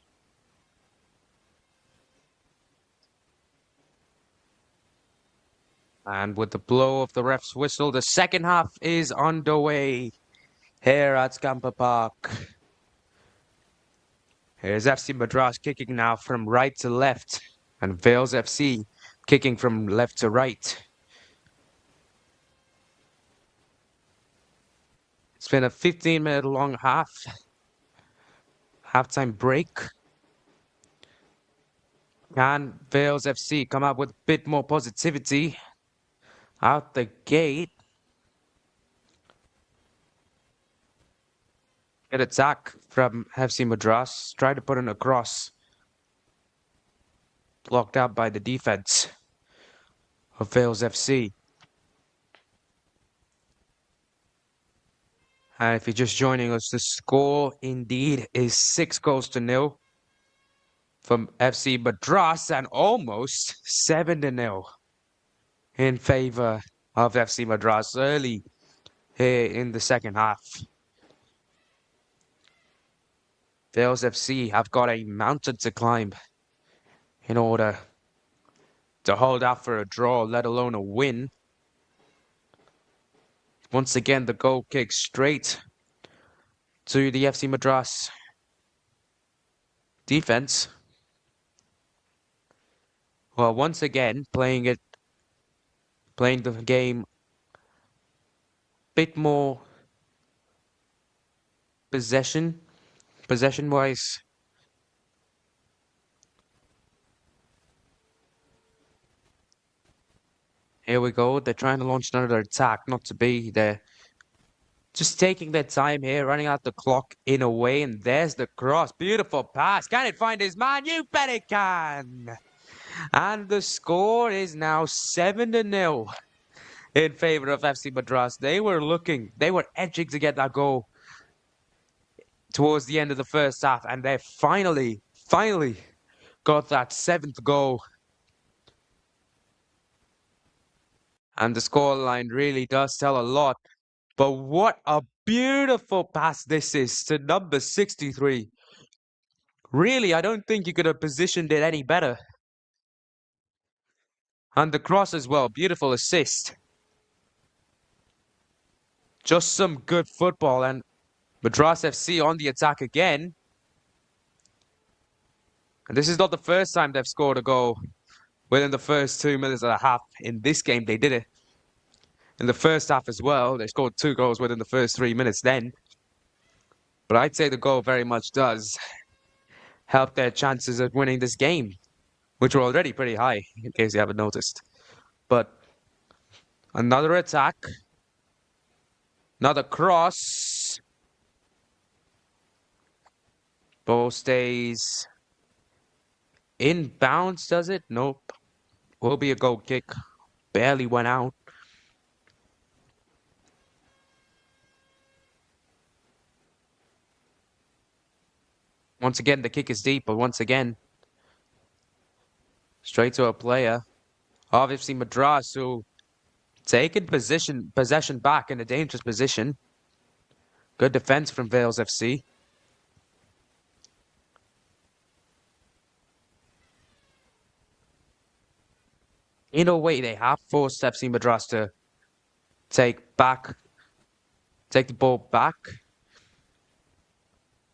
And with the blow of the ref's whistle, the second half is underway here at Scamper Park. Here's FC Madras kicking now from right to left, and VELS FC kicking from left to right. It's been a 15-minute long halftime break. Can VELS FC come up with a bit more positivity out the gate? Good attack from FC Madras. Try to put in a cross. Blocked out by the defense of VELS FC. And if you're just joining us, the score indeed is 6-0 from FC Madras and almost 7-0 in favor of FC Madras early here in the second half. VELS FC have got a mountain to climb in order to hold out for a draw, let alone a win. Once again, the goal kick straight to the FC Madras defense. Well, once again, playing the game a bit more possession-wise. Here we go. They're trying to launch another attack. Not to be. They're just taking their time here, running out the clock in a way. And there's the cross. Beautiful pass. Can it find his man? You bet it can. And the score is now 7-0 in favor of FC Madras. They were edging to get that goal towards the end of the first half. And they finally got that 7th goal. And the scoreline really does tell a lot. But what a beautiful pass this is to number 63. Really, I don't think you could have positioned it any better. And the cross as well. Beautiful assist. Just some good football. And Madras FC on the attack again. And this is not the first time they've scored a goal within the first 2 minutes and a half. In this game, they did it in the first half as well. They scored 2 goals within the first 3 minutes then. But I'd say the goal very much does help their chances of winning this game, which were already pretty high, in case you haven't noticed. But another attack. Another cross. Ball stays in bounds, does it? Nope. Will be a goal kick. Barely went out. Once again, the kick is deep, but once again, straight to a player of FC Madras who taken possession back in a dangerous position. Good defense from VELS FC. In a way, they have forced FC Madras to take the ball back.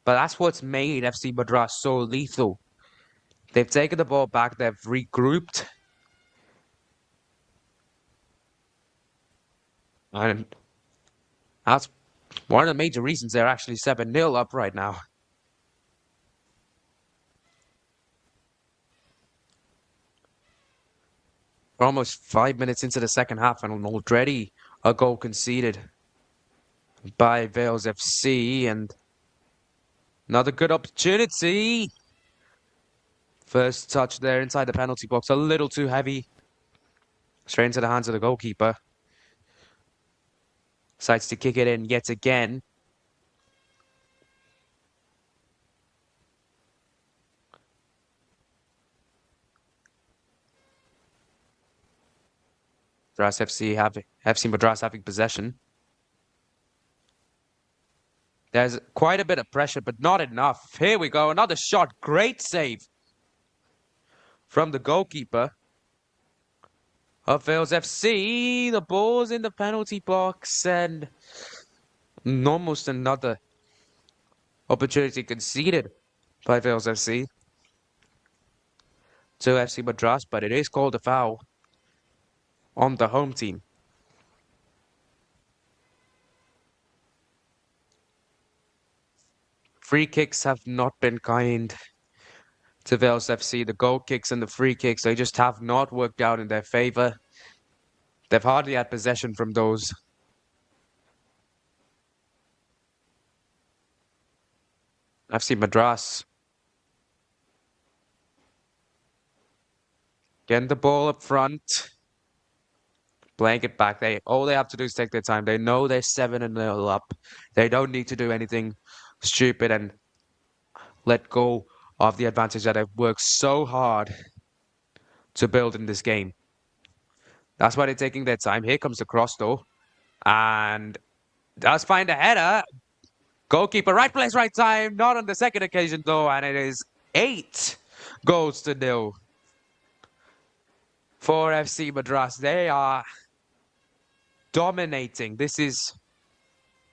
But that's what's made FC Madras so lethal. They've taken the ball back, they've regrouped. And that's one of the major reasons they're actually 7-0 up right now. We're almost 5 minutes into the second half and already a goal conceded by VELS FC. And another good opportunity. First touch there inside the penalty box. A little too heavy. Straight into the hands of the goalkeeper. Decides to kick it in yet again. FC Madras having possession. There's quite a bit of pressure, but not enough. Here we go, another shot. Great save from the goalkeeper of VELS FC. The ball's in the penalty box and almost another opportunity conceded by VELS FC to FC Madras, but it is called a foul on the home team. Free kicks have not been kind to VELS FC. The goal kicks and the free kicks, they just have not worked out in their favor. They've hardly had possession from those. FC Madras getting the ball up front, playing it back. All they have to do is take their time. They know they're 7-0 up. They don't need to do anything stupid and let go of the advantage that they've worked so hard to build in this game. That's why they're taking their time. Here comes the cross though, and does find a header. Goalkeeper, right place, right time. Not on the second occasion though, and it is 8-0 for FC Madras. They are dominating. This is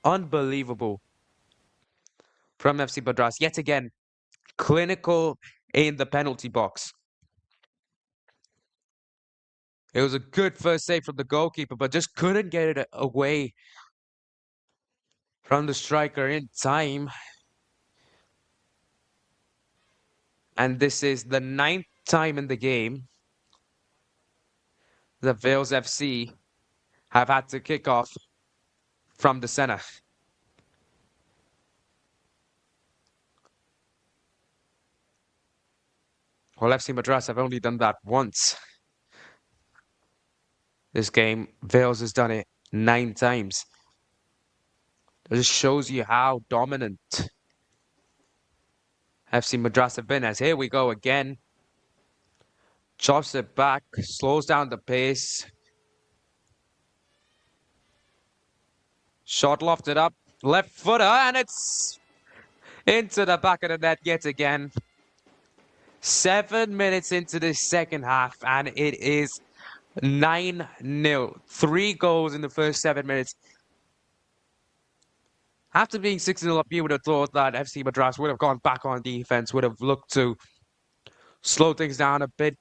unbelievable from FC Madras. Yet again, clinical in the penalty box. It was a good first save from the goalkeeper, but just couldn't get it away from the striker in time. And this is the 9th time in the game that VELS FC have had to kick off from the center. Well, FC Madras have only done that once. This game, VELS has done it 9 times. It just shows you how dominant FC Madras have been. As here we go again. Chops it back, slows down the pace. Shot lofted up, left footer, and it's into the back of the net yet again. 7 minutes into the second half, and it is 9-0. 3 goals in the first 7 minutes. After being 6-0 up, you would have thought that FC Madras would have gone back on defense, would have looked to slow things down a bit,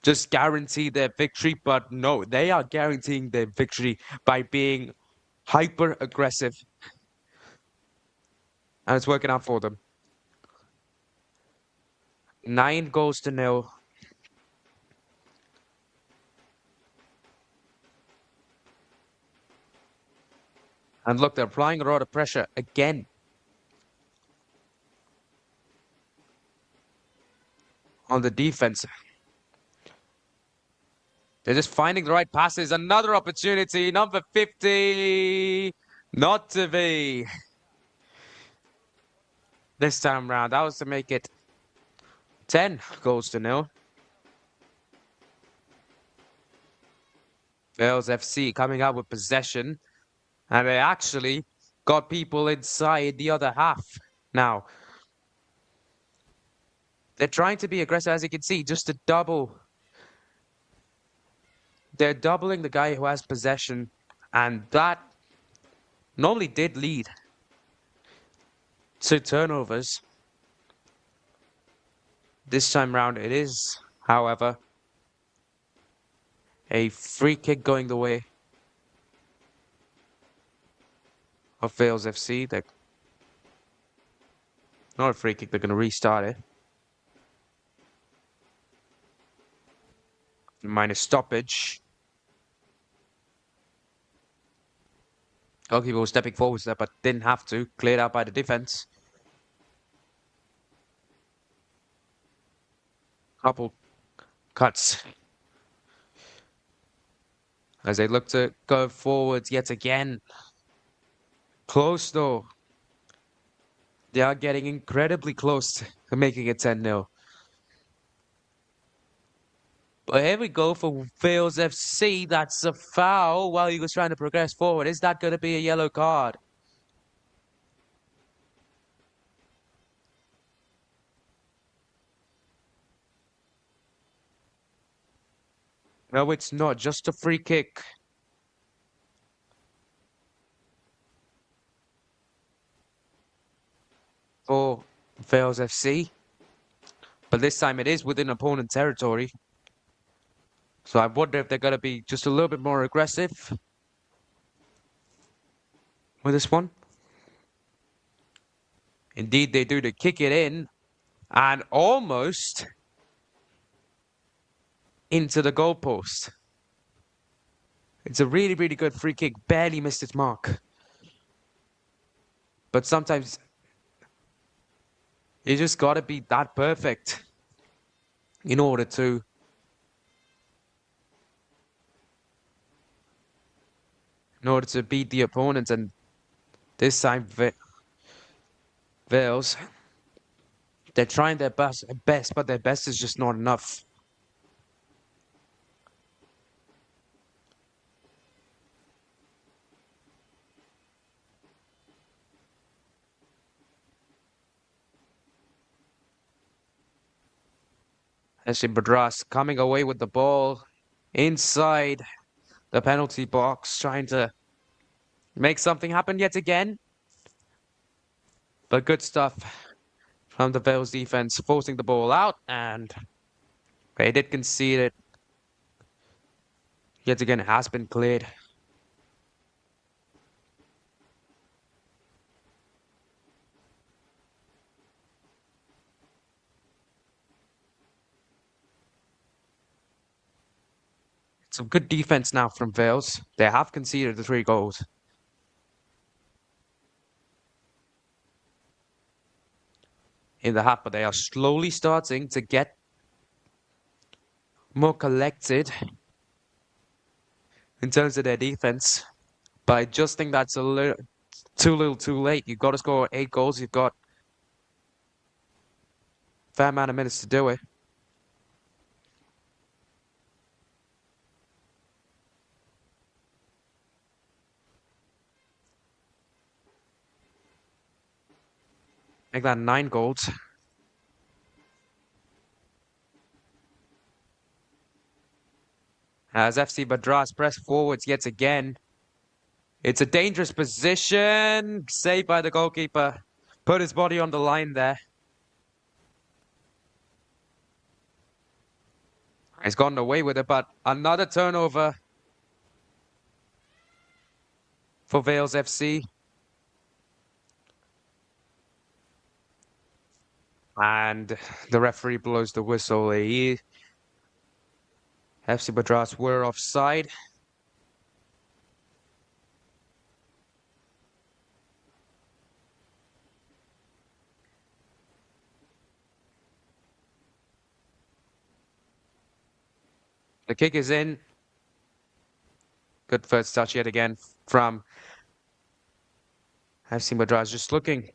just guarantee their victory. But no, they are guaranteeing their victory by being hyper aggressive, and it's working out for them. 9-0. And look, they're applying a lot of pressure again on the defense. They're just finding the right passes. Another opportunity. Number 50. Not to be. This time round. That was to make it 10-0. VELS FC coming out with possession. And they actually got people inside the other half now. They're trying to be aggressive, as you can see, just to double. They're doubling the guy who has possession, and that normally did lead to turnovers. This time round it is, however, a free kick going the way of VELS FC. They're not a free kick, they're going to restart it. Minus stoppage. Goalkeeper was stepping forwards there, but didn't have to. Cleared out by the defense. Couple cuts as they look to go forwards yet again. Close though. They are getting incredibly close to making it 10-0. But here we go for VELS FC. That's a foul while he was trying to progress forward. Is that going to be a yellow card? No, it's not. Just a free kick. For VELS FC. But this time it is within opponent territory. So I wonder if they're going to be just a little bit more aggressive with this one. Indeed, they do to kick it in and almost into the goalpost. It's a really, really good free kick. Barely missed its mark. But sometimes you just got to be that perfect in order to beat the opponent. And this time, VELS, they're trying their best, but their best is just not enough. FC Madras coming away with the ball inside the penalty box, trying to make something happen yet again. But good stuff from the VELS defense, forcing the ball out, and they did concede it. Yet again, it has been cleared. Some good defense now from VELS. They have conceded the 3 goals. In the half, but they are slowly starting to get more collected in terms of their defense. But I just think that's a little too late. You've got to score 8 goals. You've got a fair amount of minutes to do it. Make that 9 goals. As FC Madras press forwards yet again. It's a dangerous position. Saved by the goalkeeper. Put his body on the line there. He's gotten away with it, but another turnover for VELS FC. And the referee blows the whistle. FC Madras were offside. The kick is in. Good first touch yet again from FC Madras, just looking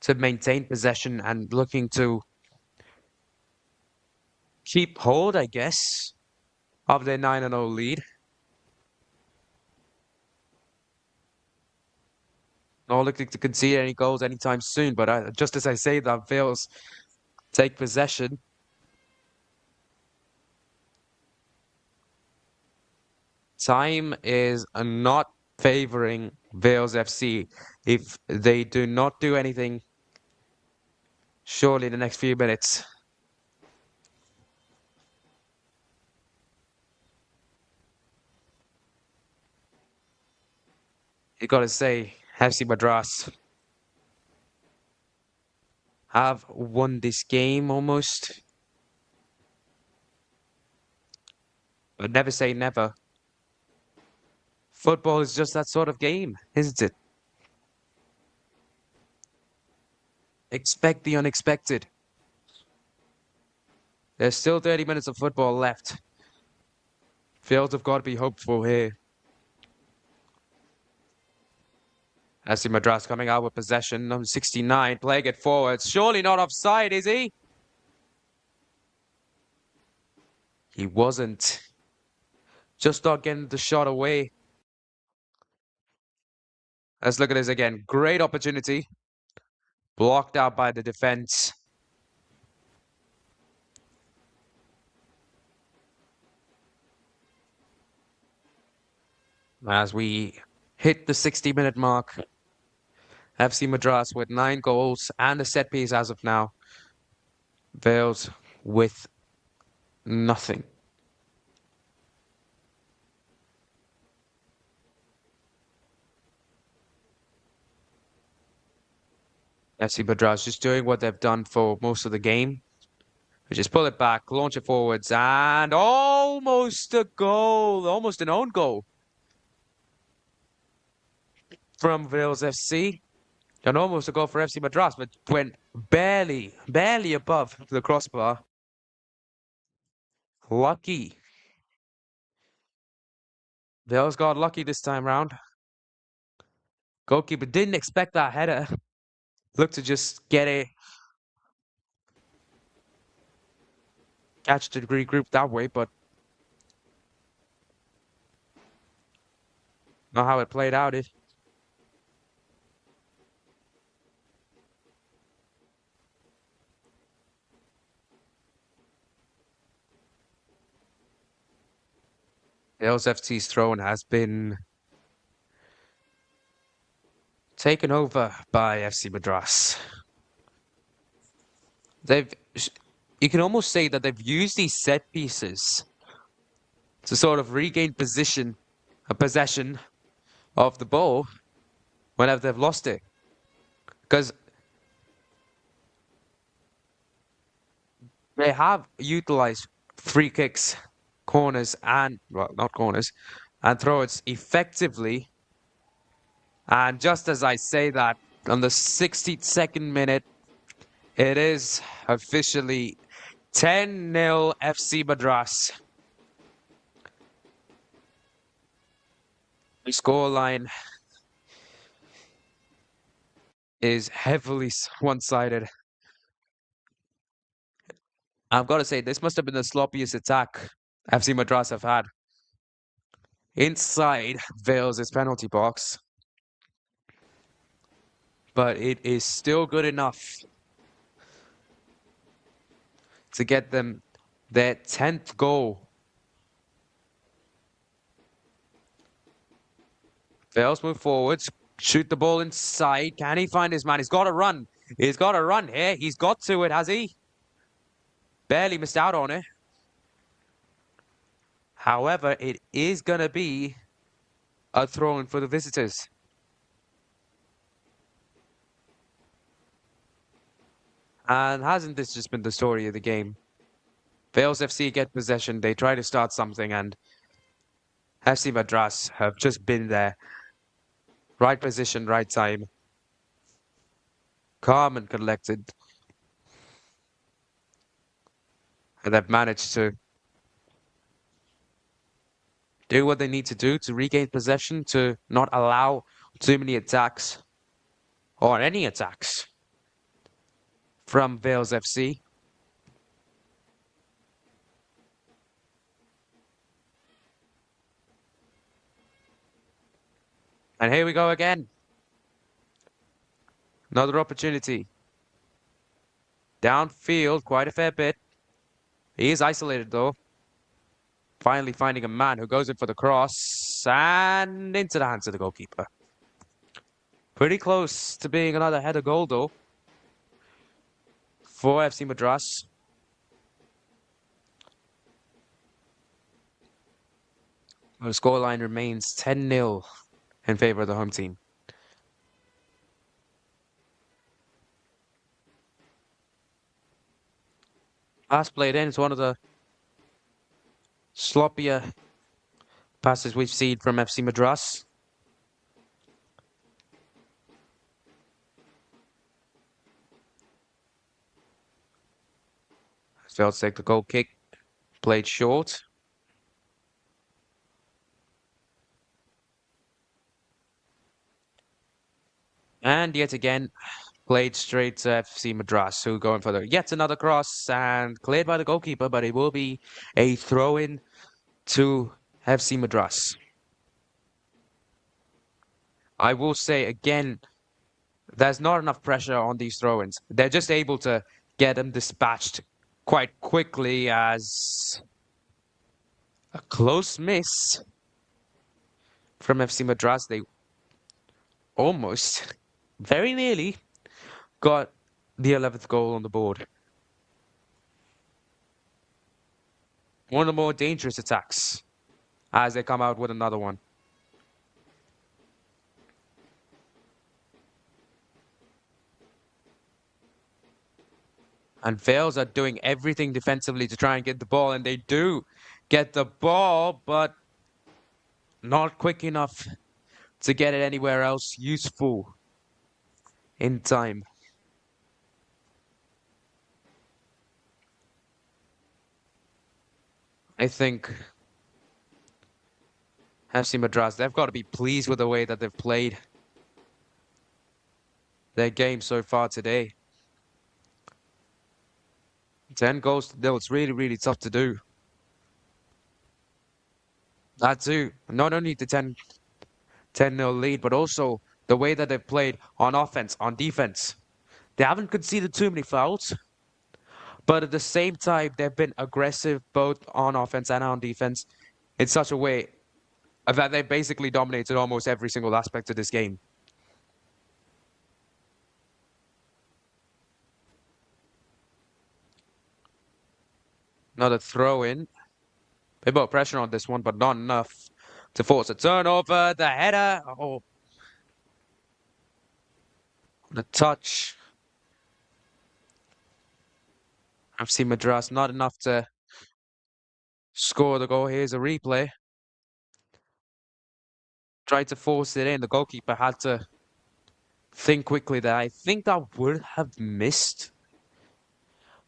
to maintain possession and looking to keep hold, I guess, of their 9-0 lead. Not looking to concede any goals anytime soon, but just as I say that, VELS take possession. Time is not favoring VELS FC. If they do not do anything, surely in the next few minutes, you got to say, FC Madras have won this game almost. But never say never. Football is just that sort of game, isn't it? Expect the unexpected. There's still 30 minutes of football left. Fields have got to be hopeful here. FC Madras coming out with possession. Number 69, playing it forwards. Surely not offside, is he? He wasn't. Just not getting the shot away. Let's look at this again. Great opportunity. Blocked out by the defense. as we hit the 60-minute mark. FC Madras with 9 goals and a set piece as of now. VELS with nothing. FC Madras just doing what they've done for most of the game. We just pull it back, launch it forwards, and almost a goal, almost an own goal from VELS FC. And almost a goal for FC Madras, but went barely above the crossbar. Lucky. VELS got lucky this time round. Goalkeeper didn't expect that header. Looked to just get a catch to regroup that way, but not how it played out. VELS FC's throne has been taken over by FC Madras. You can almost say that they've used these set pieces to sort of regain possession of the ball whenever they've lost it. Because they have utilized free kicks, corners, and, well, not corners, and throw-ins effectively. And just as I say that, on the 62nd minute, it is officially 10-0 FC Madras. The scoreline is heavily one-sided. I've got to say, this must have been the sloppiest attack FC Madras have had inside VELS' penalty box. But it is still good enough to get them their 10th goal. VELS move forwards, shoot the ball inside. Can he find his man? He's got to run. He's got to run here. He's got to it, has he? Barely missed out on it. However, it is going to be a throw-in for the visitors. And hasn't this just been the story of the game? VELS FC get possession, they try to start something, and FC Madras have just been there. Right position, right time. Calm and collected. And they've managed to do what they need to do to regain possession, to not allow too many attacks, or any attacks, from VELS FC. And here we go again. Another opportunity. Downfield, quite a fair bit. He is isolated though. Finally finding a man who goes in for the cross and into the hands of the goalkeeper. Pretty close to being another header goal though for FC Madras. The scoreline remains 10-0 in favor of the home team. Pass played in is one of the sloppier passes we've seen from FC Madras. Failed to take the goal kick, played short. And yet again, played straight to FC Madras, who going for yet another cross and cleared by the goalkeeper, but it will be a throw-in to FC Madras. I will say again, there's not enough pressure on these throw-ins. They're just able to get them dispatched quite quickly as a close miss from FC Madras. They almost, very nearly, got the 11th goal on the board. One of the more dangerous attacks as they come out with another one. And VELS are doing everything defensively to try and get the ball, and they do get the ball, but not quick enough to get it anywhere else useful in time. I think FC Madras, they've got to be pleased with the way that they've played their game so far today. 10 goals to nil, it's really, really tough to do. That too, not only the 10-0 lead, but also the way that they've played on offense, on defense. They haven't conceded too many fouls, but at the same time, they've been aggressive both on offense and on defense in such a way that they basically dominated almost every single aspect of this game. Another throw in. They put pressure on this one, but not enough to force a turnover. The header. Oh. The touch. FC Madras, not enough to score the goal. Here's a replay. Tried to force it in. The goalkeeper had to think quickly there. I think that would have missed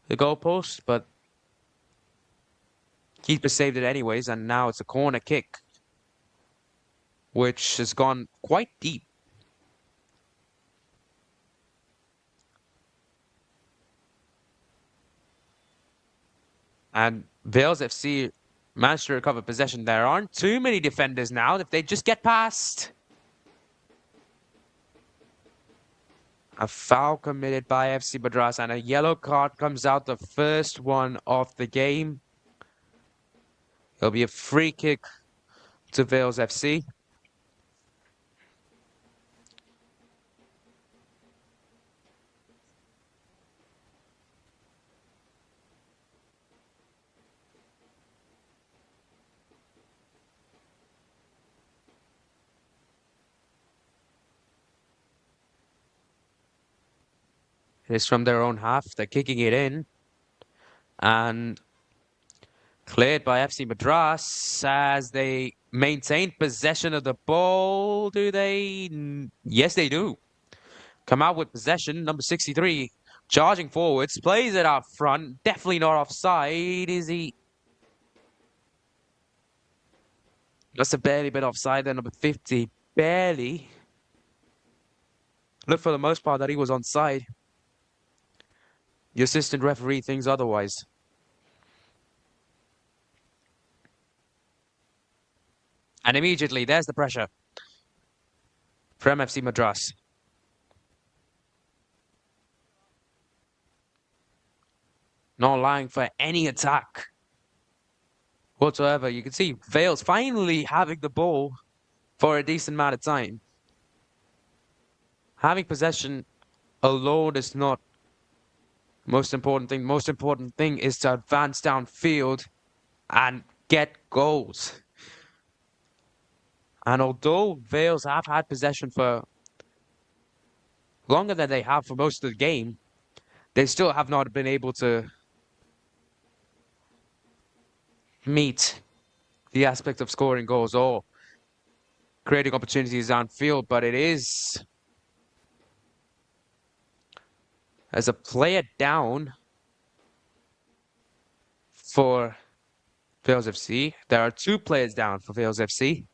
the goalpost, but keeper saved it anyways, and now it's a corner kick, which has gone quite deep. And VELS FC managed to recover possession. There aren't too many defenders now. If they just get past. A foul committed by FC Madras, and a yellow card comes out, the first one of the game. It'll be a free kick to VELS FC. It's from their own half. They're kicking it in. And cleared by FC Madras as they maintain possession of the ball. Do they? Yes, they do. Come out with possession. Number 63 charging forwards. Plays it out front. Definitely not offside. Is he? Just a barely bit offside there. Number 50. Barely. Look, for the most part, that he was onside. The assistant referee thinks otherwise. And immediately, there's the pressure from FC Madras. Not allowing for any attack whatsoever. You can see VELS finally having the ball for a decent amount of time. Having possession alone is not the most important thing. Most important thing is to advance downfield and get goals. And although VELS have had possession for longer than they have for most of the game, they still have not been able to meet the aspect of scoring goals or creating opportunities downfield. But it is, as a player down for VELS FC. There are 2 players down for VELS FC.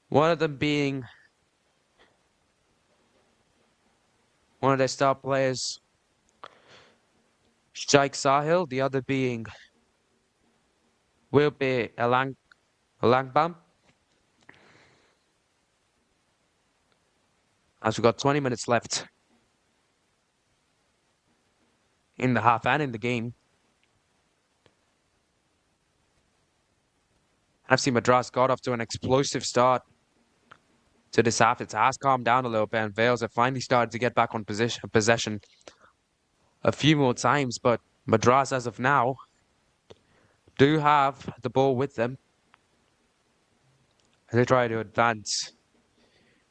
One of them being one of their star players, Shaikh Sahil. The other being will be Alangbam. As we've got 20 minutes left in the half and in the game. FC Madras got off to an explosive start to this half. It has calmed down a little bit, and Vales have finally started to get back on possession a few more times, but Madras, as of now, do have the ball with them. They try to advance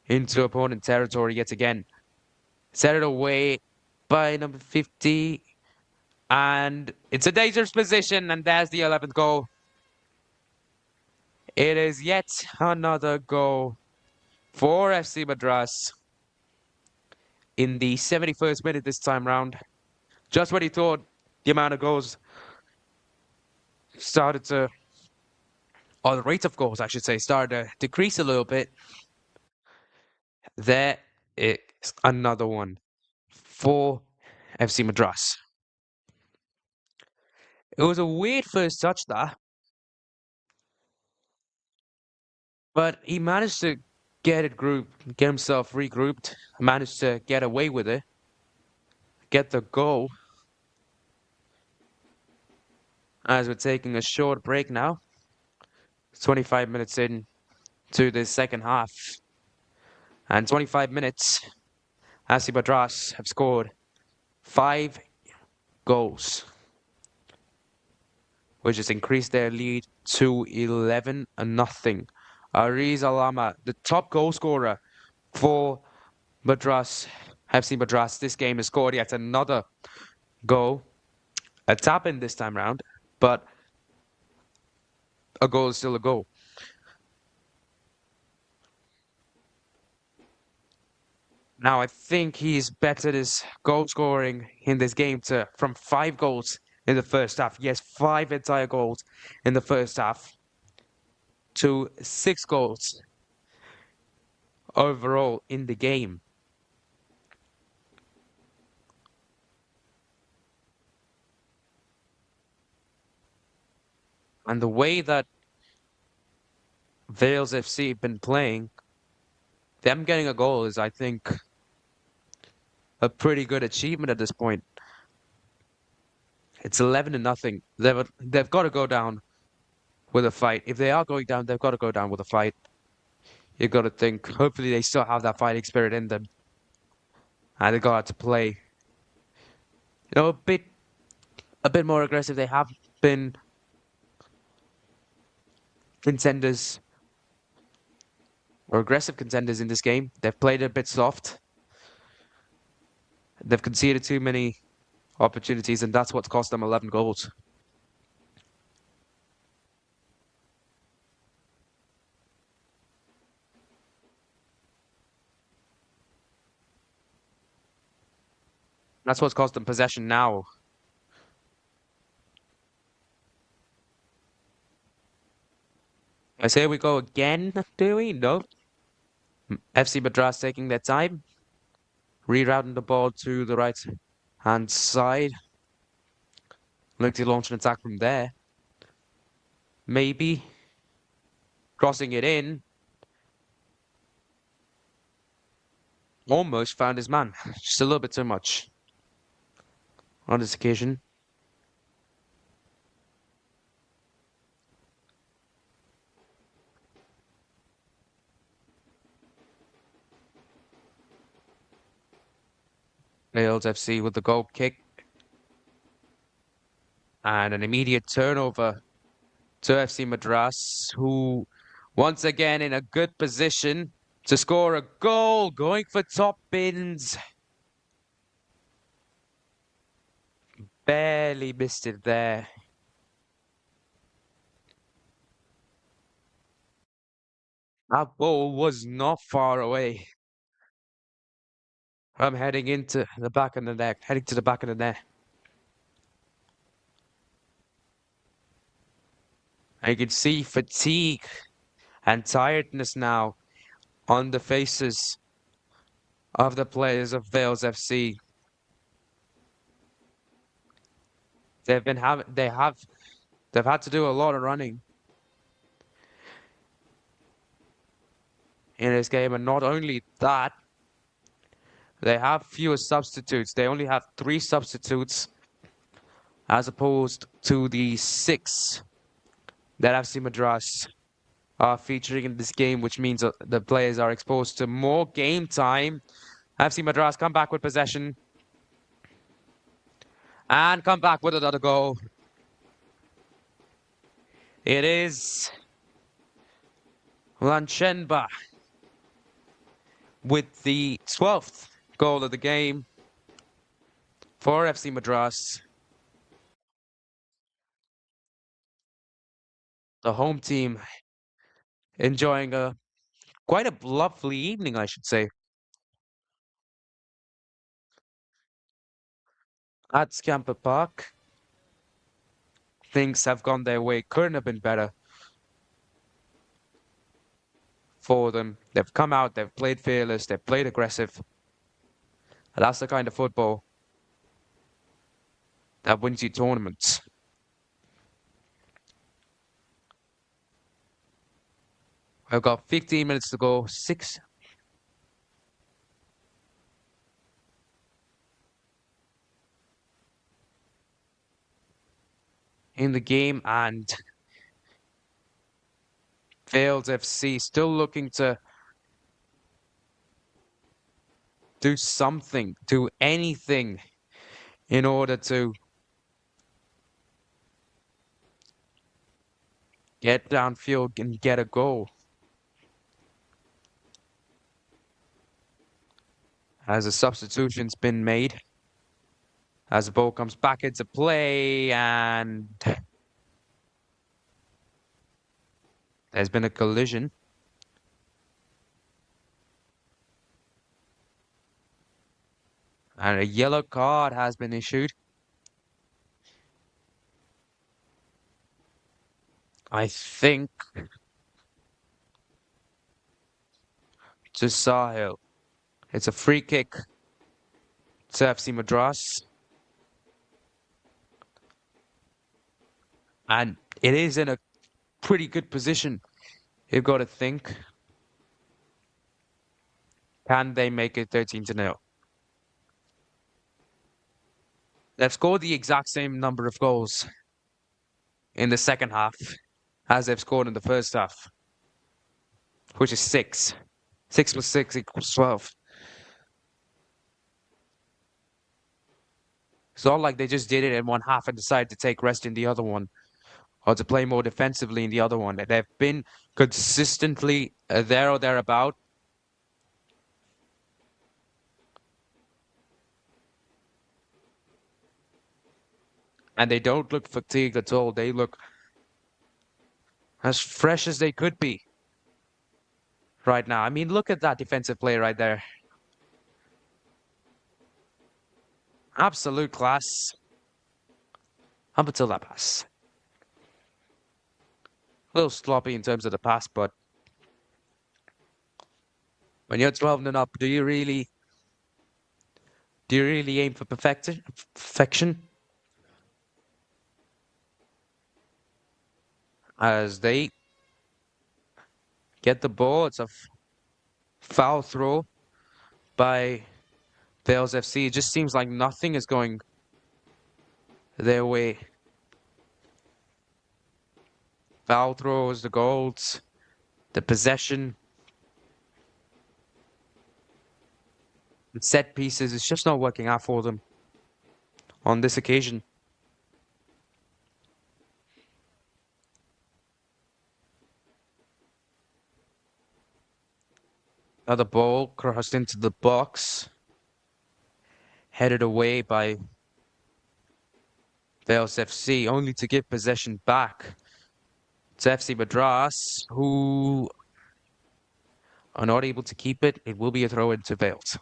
into opponent territory yet again. Set it away by number 50. And it's a dangerous position, and there's the 11th goal. It is yet another goal for FC Madras in the 71st minute this time round. Just when he thought the amount of goals started to, or the rate of goals, I should say, started to decrease a little bit. There is another one for FC Madras. It was a weird first touch there, but he managed to get himself regrouped, managed to get away with it, get the goal. As we're taking a short break now, 25 minutes in to the second half, and 25 minutes, FC Madras have scored 5 goals, which has increased their lead to 11-0. Ariz Alama, the top goal scorer for Madras, FC Madras this game, has scored yet another goal. A tap-in this time round, but a goal is still a goal. Now, I think he's bettered his goal scoring in this game from 5 goals in the first half. Yes, 5 entire goals in the first half to 6 goals overall in the game. And the way that VELS FC have been playing, them getting a goal is, I think, a pretty good achievement at this point. It's 11-0. They've got to go down with a fight. If they are going down, they've got to go down with a fight. You've got to think, hopefully they still have that fighting spirit in them. And they've got to play, a bit more aggressive. They have been contenders, or aggressive contenders in this game. They've played a bit soft. They've conceded too many opportunities, and that's what's cost them 11 goals. That's what's cost them possession now. I say we go again, do we? No. FC Madras taking their time. Rerouting the ball to the right-hand side. Looking to launch an attack from there. Maybe. Crossing it in. Almost found his man. Just a little bit too much on this occasion. VELS FC with the goal kick. And an immediate turnover to FC Madras, who once again in a good position to score a goal, going for top bins. Barely missed it there. That ball was not far away. I'm heading into the back of the net, heading to the back of the net. I can see fatigue and tiredness now on the faces of the players of VELS FC. They've had to do a lot of running in this game, and not only that, they have fewer substitutes. They only have 3 substitutes as opposed to the 6 that FC Madras are featuring in this game, which means the players are exposed to more game time. FC Madras come back with possession and come back with another goal. It is Lanchenba with the 12th goal of the game for FC Madras. The home team enjoying quite a lovely evening, I should say, at Scamper Park. Things have gone their way. Couldn't have been better for them. They've come out, they've played fearless, they've played aggressive. And that's the kind of football that wins you tournaments. I've got 15 minutes to go, 6 in the game, and VELS FC still looking to do something, do anything in order to get downfield and get a goal. As a substitution's been made, as the ball comes back into play, and there's been a collision. And a yellow card has been issued. I think to Sahil. It's a free kick to FC Madras. And it is in a pretty good position, you've got to think. Can they make it 13-0? They've scored the exact same number of goals in the second half as they've scored in the first half, which is 6. 6 plus 6 equals 12. It's not like they just did it in one half and decided to take rest in the other one, or to play more defensively in the other one. They've been consistently there or thereabout. And they don't look fatigued at all. They look as fresh as they could be right now. I mean, look at that defensive play right there. Absolute class. Up until that pass. A little sloppy in terms of the pass, but when you're 12 and up, do you really aim for perfection? As they get the ball, it's a foul throw by VELS FC. It just seems like nothing is going their way. Foul throws, the goals, the possession, the set pieces. It's just not working out for them on this occasion. Another ball crossed into the box, headed away by VELS FC, only to give possession back to FC Madras, who are not able to keep it. It will be a throw into VELS.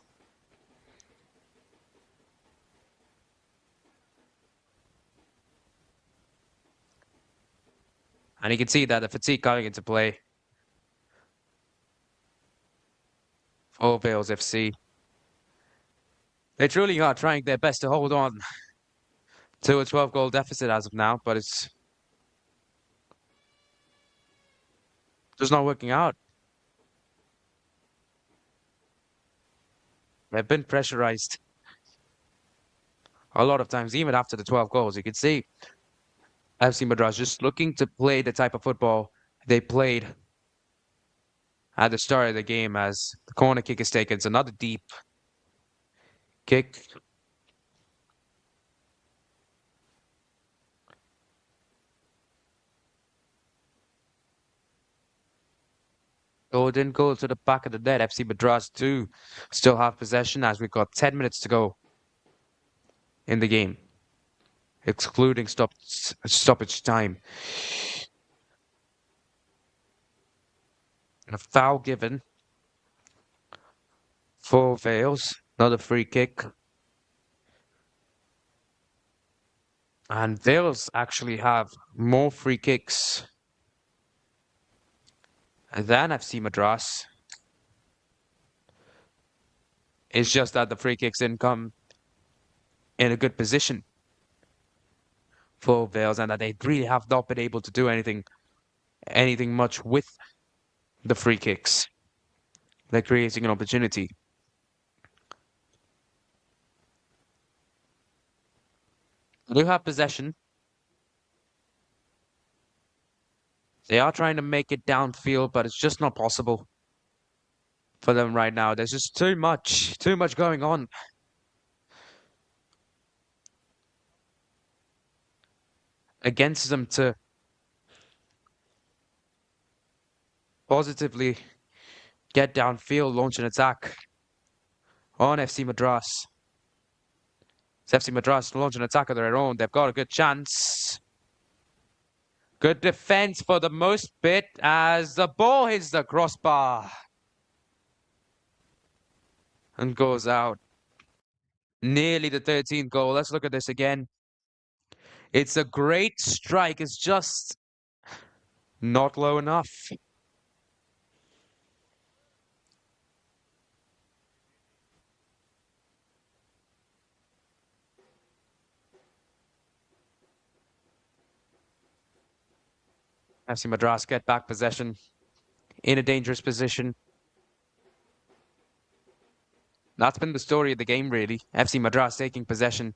And you can see that the fatigue coming into play for VELS FC. They truly are trying their best to hold on to a 12-goal deficit as of now, but it's just not working out. They've been pressurized a lot of times, even after the 12 goals. You can see FC Madras just looking to play the type of football they played at the start of the game as the corner kick is taken. It's another deep kick. Golden goal to the back of the net. FC Madras do still have possession as we've got 10 minutes to go in the game, excluding stoppage time. And a foul given for VELS. Another free kick. And VELS actually have more free kicks than FC Madras. It's just that the free kicks didn't come in a good position for VELS, and that they really have not been able to do anything much with the free kicks. They're creating an opportunity. They do have possession. They are trying to make it downfield, but it's just not possible for them right now. There's just too much going on. Against them to positively get downfield, launch an attack on FC Madras. It's FC Madras launch an attack of their own. They've got a good chance. Good defense for the most bit as the ball hits the crossbar and goes out. Nearly the 13th goal. Let's look at this again. It's a great strike. It's just not low enough. FC Madras get back possession in a dangerous position. That's been the story of the game, really. FC Madras taking possession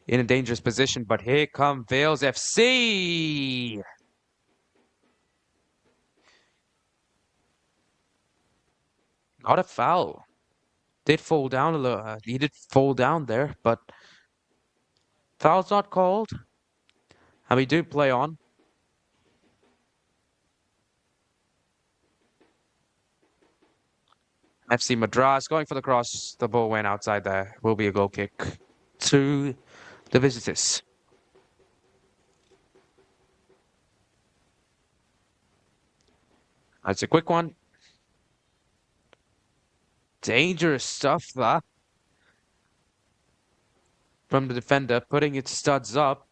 in a dangerous position, but here come VELS FC. Not a foul. Did fall down a little. He did fall down there, but foul's not called. And we do play on. FC Madras going for the cross. The ball went outside there. Will be a goal kick to the visitors. That's a quick one. Dangerous stuff, that. From the defender, putting its studs up.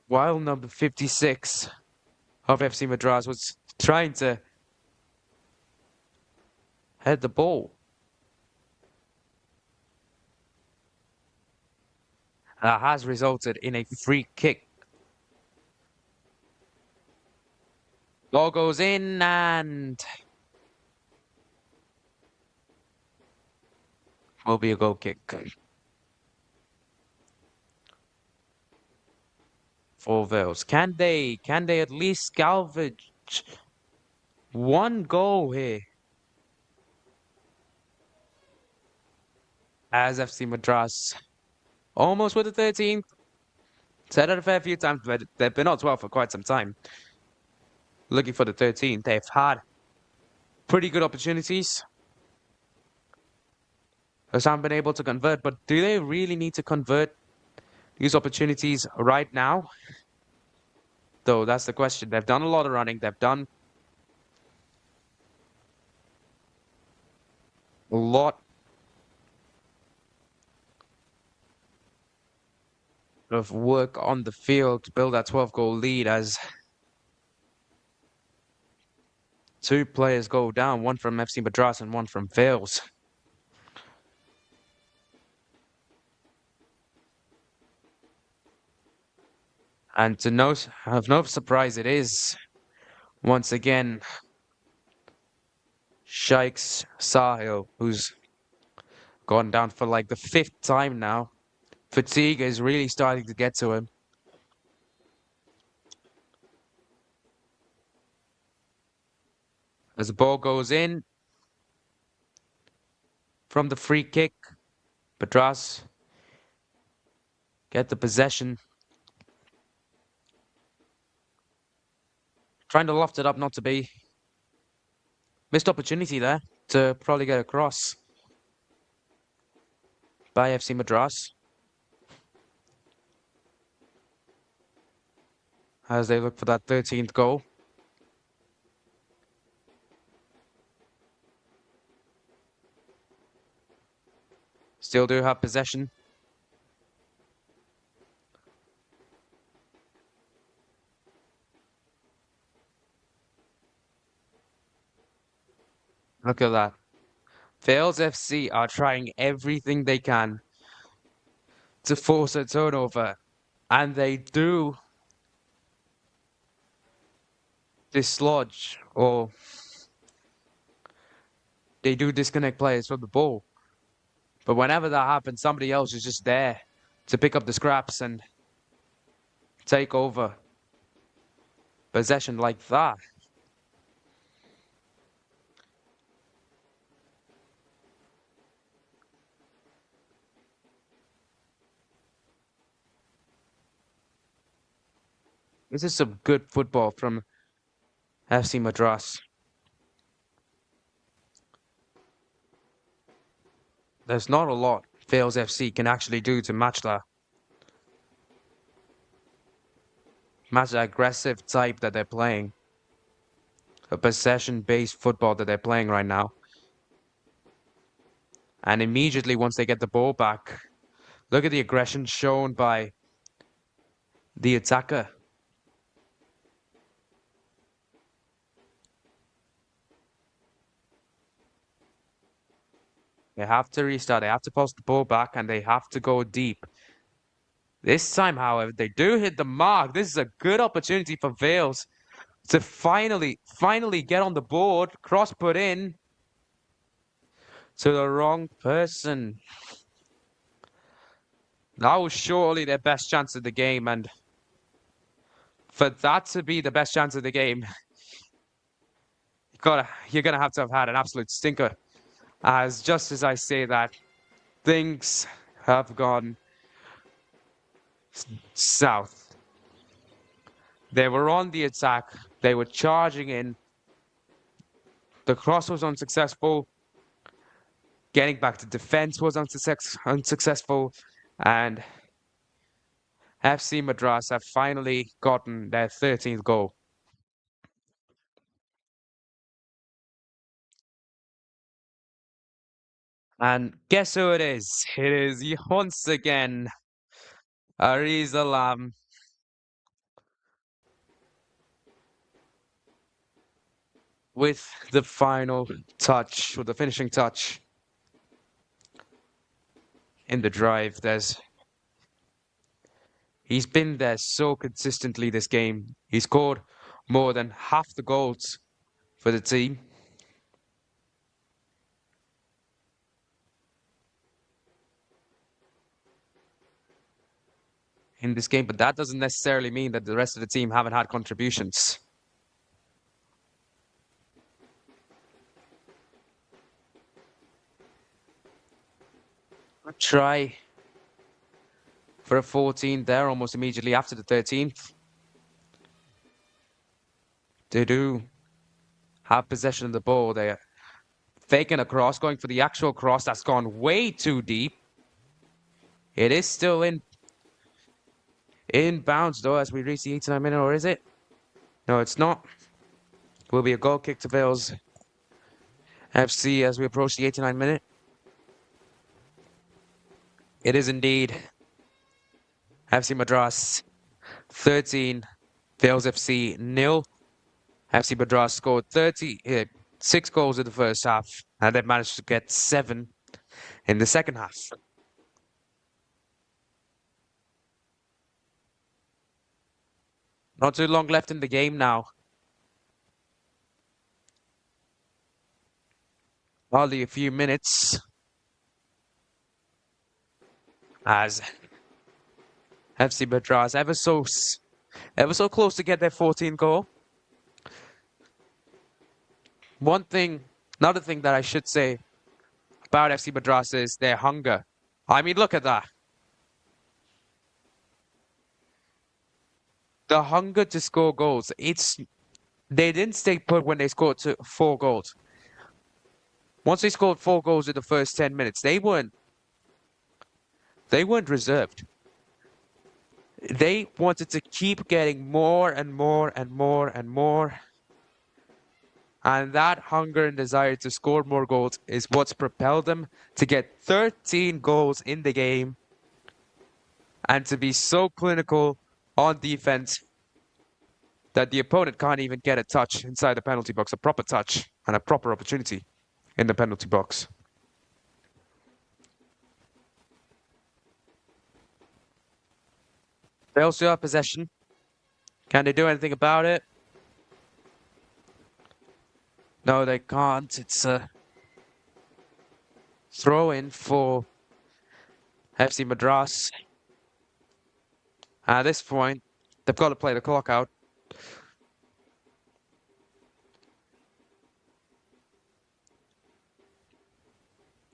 While number 56 of FC Madras was trying to head the ball. That has resulted in a free kick. Ball goes in and will be a goal kick for VELS. Can they at least salvage one goal here? As FC Madras almost with the 13th. Said it a fair few times, but they've been on 12 for quite some time. Looking for the 13th. They've had pretty good opportunities. They haven't been able to convert, but do they really need to convert these opportunities right now? Though, that's the question. They've done a lot of running. They've done a lot of work on the field to build that 12-goal lead as two players go down, one from FC Madras and one from VELS. And to no surprise it is, once again, Sheikh's Sahil, who's gone down for like the 5th time now. Fatigue is really starting to get to him. As the ball goes in from the free kick, Madras get the possession. Trying to loft it up, not to be. Missed opportunity there to probably get across by FC Madras. As they look for that 13th goal. Still do have possession. Look at that. VELS FC are trying everything they can to force a turnover. And they do dislodge, or they do disconnect players from the ball. But whenever that happens, somebody else is just there to pick up the scraps and take over possession like that. This is some good football from FC Madras. There's not a lot VELS FC can actually do to match that. Match the aggressive type that they're playing. A possession-based football that they're playing right now. And immediately once they get the ball back, look at the aggression shown by the attacker. They have to restart. They have to pass the ball back and they have to go deep. This time, however, they do hit the mark. This is a good opportunity for VELS to finally get on the board. Cross put in to the wrong person. That was surely their best chance of the game, and for that to be the best chance of the game, you're gonna have to have had an absolute stinker. As just as I say that, things have gone south. They were on the attack. They were charging in. The cross was unsuccessful. Getting back to defense was unsuccessful. And FC Madras have finally gotten their 13th goal. And guess who it is? It is once again Ariza Lam. With the final touch, or the finishing touch in the drive. He's been there so consistently this game. He scored more than half the goals for the team. In this game, but that doesn't necessarily mean that the rest of the team haven't had contributions. Try for a 14 there almost immediately after the 13th. They do have possession of the ball. They're faking a cross, going for the actual cross. That's gone way too deep. It is still in bounds though as we reach the 89th minute, or is it? No, it's not. Will be a goal kick to VELS FC as we approach the 89th minute. It is indeed FC Madras 13, VELS FC 0. FC Madras scored 6 goals in the first half, and they've managed to get 7 in the second half. Not too long left in the game now. Hardly a few minutes. As FC Madras ever so close to get their 14th goal. Another thing that I should say about FC Madras is their hunger. I mean, look at that. The hunger to score goals. They didn't stay put when they scored 4 goals. Once they scored 4 goals in the first 10 minutes, they weren't reserved. They wanted to keep getting more and more and more and more. And that hunger and desire to score more goals is what's propelled them to get 13 goals in the game and to be so clinical on defense that the opponent can't even get a touch inside the penalty box, a proper touch and a proper opportunity in the penalty box. They also have possession. Can they do anything about it? No, they can't. It's a throw in for FC Madras. At this point, they've got to play the clock out.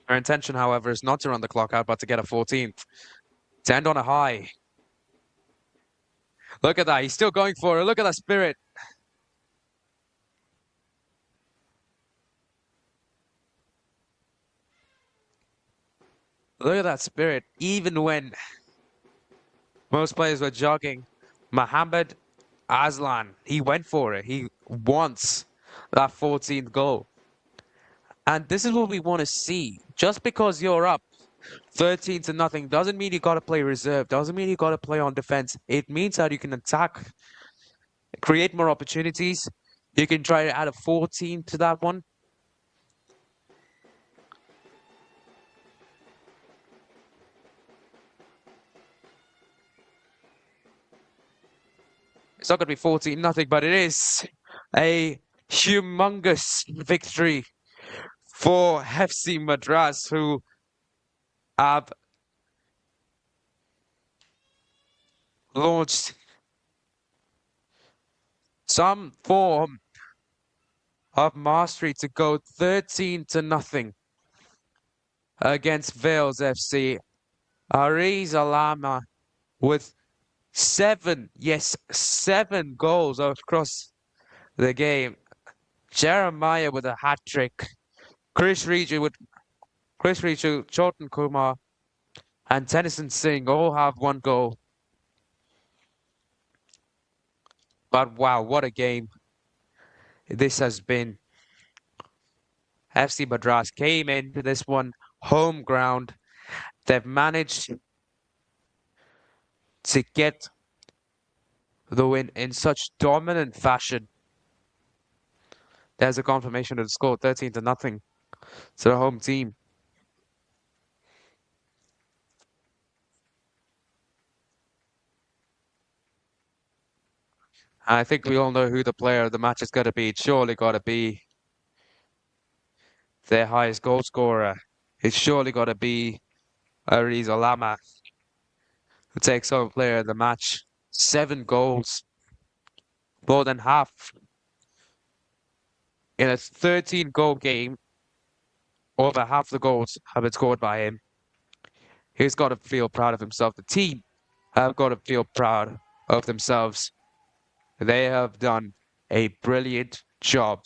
Their intention, however, is not to run the clock out, but to get a 14th. To end on a high. Look at that. He's still going for it. Look at that spirit. Look at that spirit. Even when most players were jogging, Mohamed Aslan, he went for it. He wants that 14th goal. And this is what we want to see. Just because you're up 13-0 doesn't mean you got to play reserve. Doesn't mean you got to play on defense. It means that you can attack, create more opportunities. You can try to add a 14 to that one. It's not going to be 14-0, but it is a humongous victory for FC Madras, who have launched some form of mastery to go 13-0 against VELS FC. Ariz Alama with 7 goals across the game. Jeremiah with a hat-trick. Chris Riju, Chotan Kumar, and Tennyson Singh all have 1 goal. But wow, what a game this has been. FC Madras came into this one home ground. They've managed to get the win in such dominant fashion. There's a confirmation of the score, 13-0 to the home team. I think we all know who the player of the match is going to be. It's surely got to be their highest goal scorer. It's surely got to be Ariz Alama, who takes home player of the match. 7 goals, more than half in a 13-goal game. Over half the goals have been scored by him. He's got to feel proud of himself. The team have got to feel proud of themselves. They have done a brilliant job.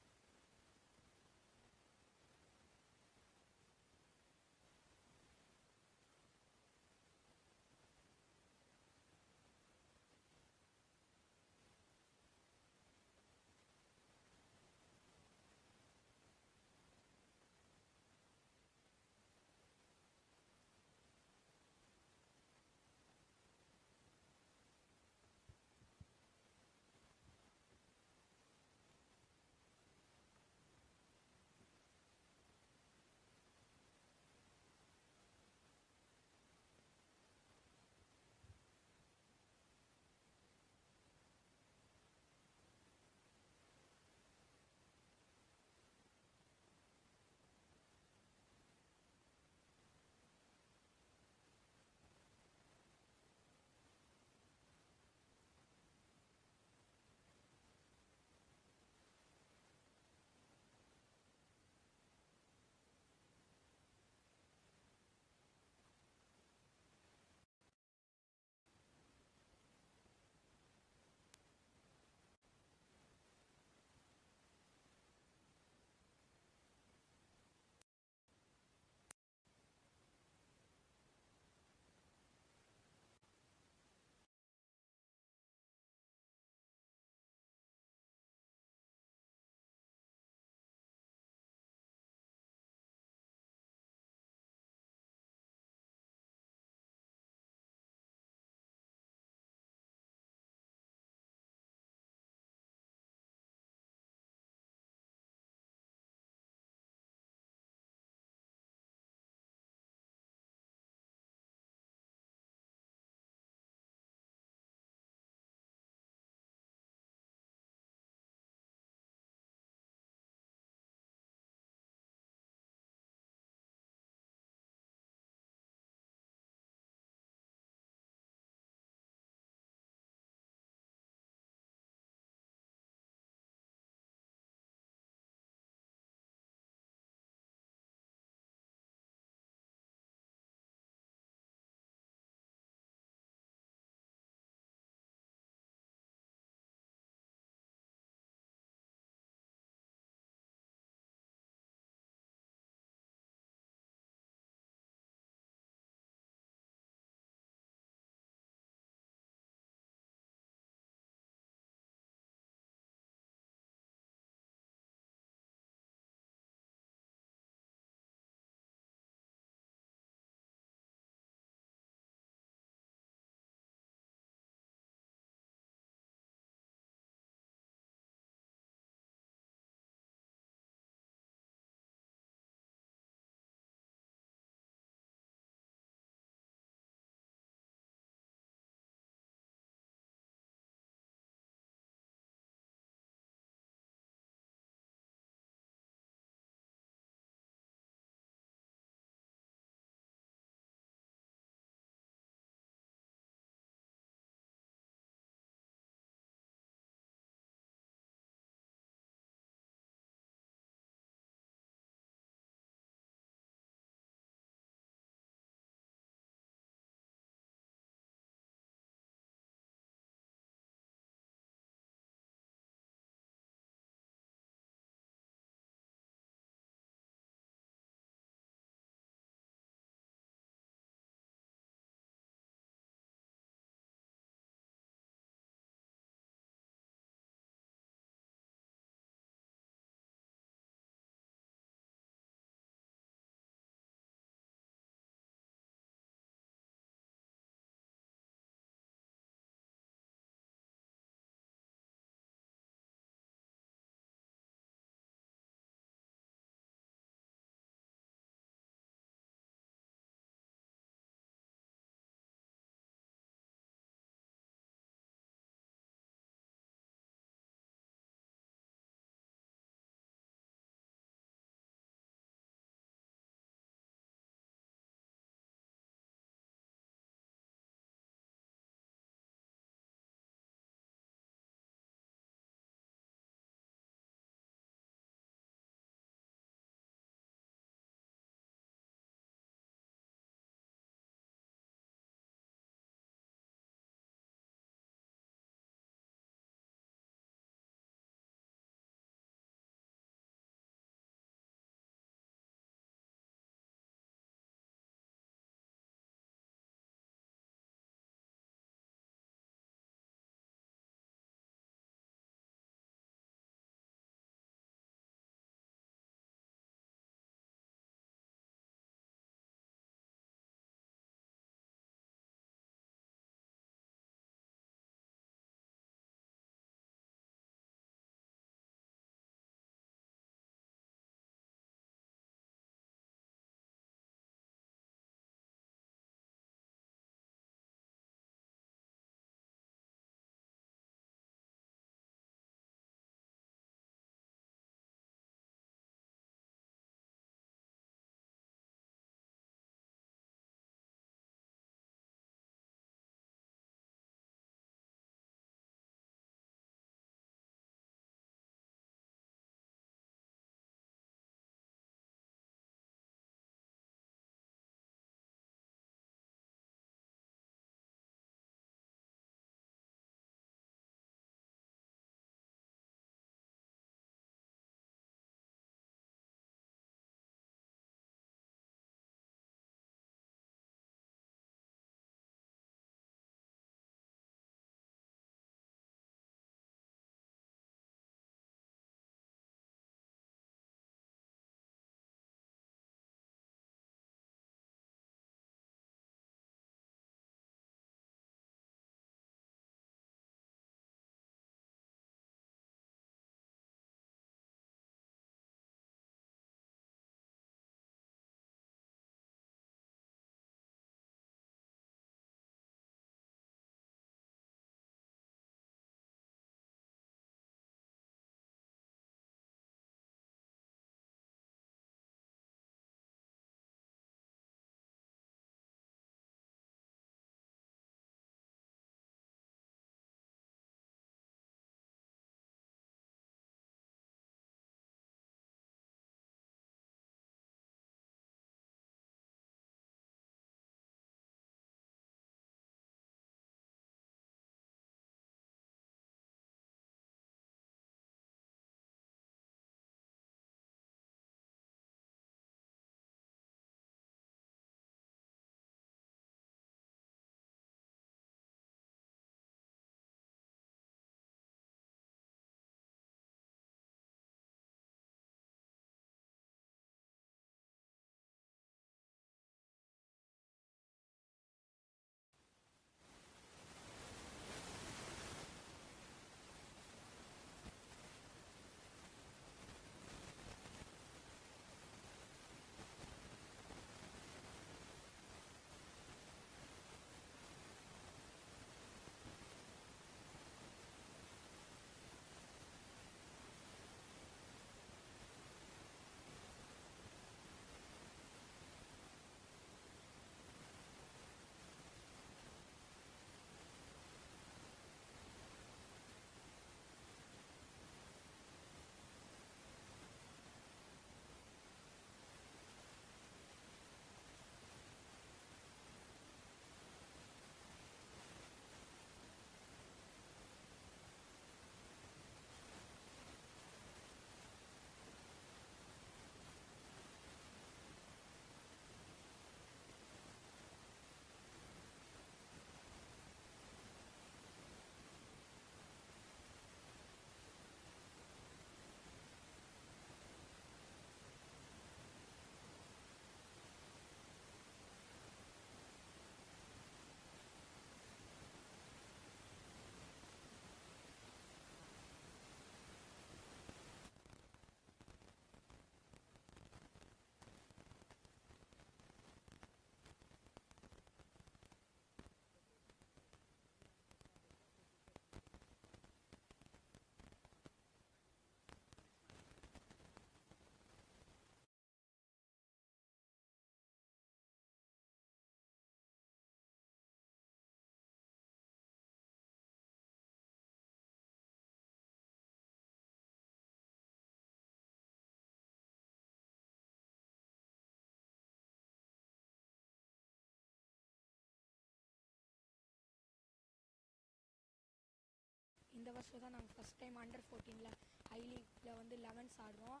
வருஷம் தான் நாங்கள் first time under 14 ஐ லீக்கில் வந்து 11s ஆடுறோம்.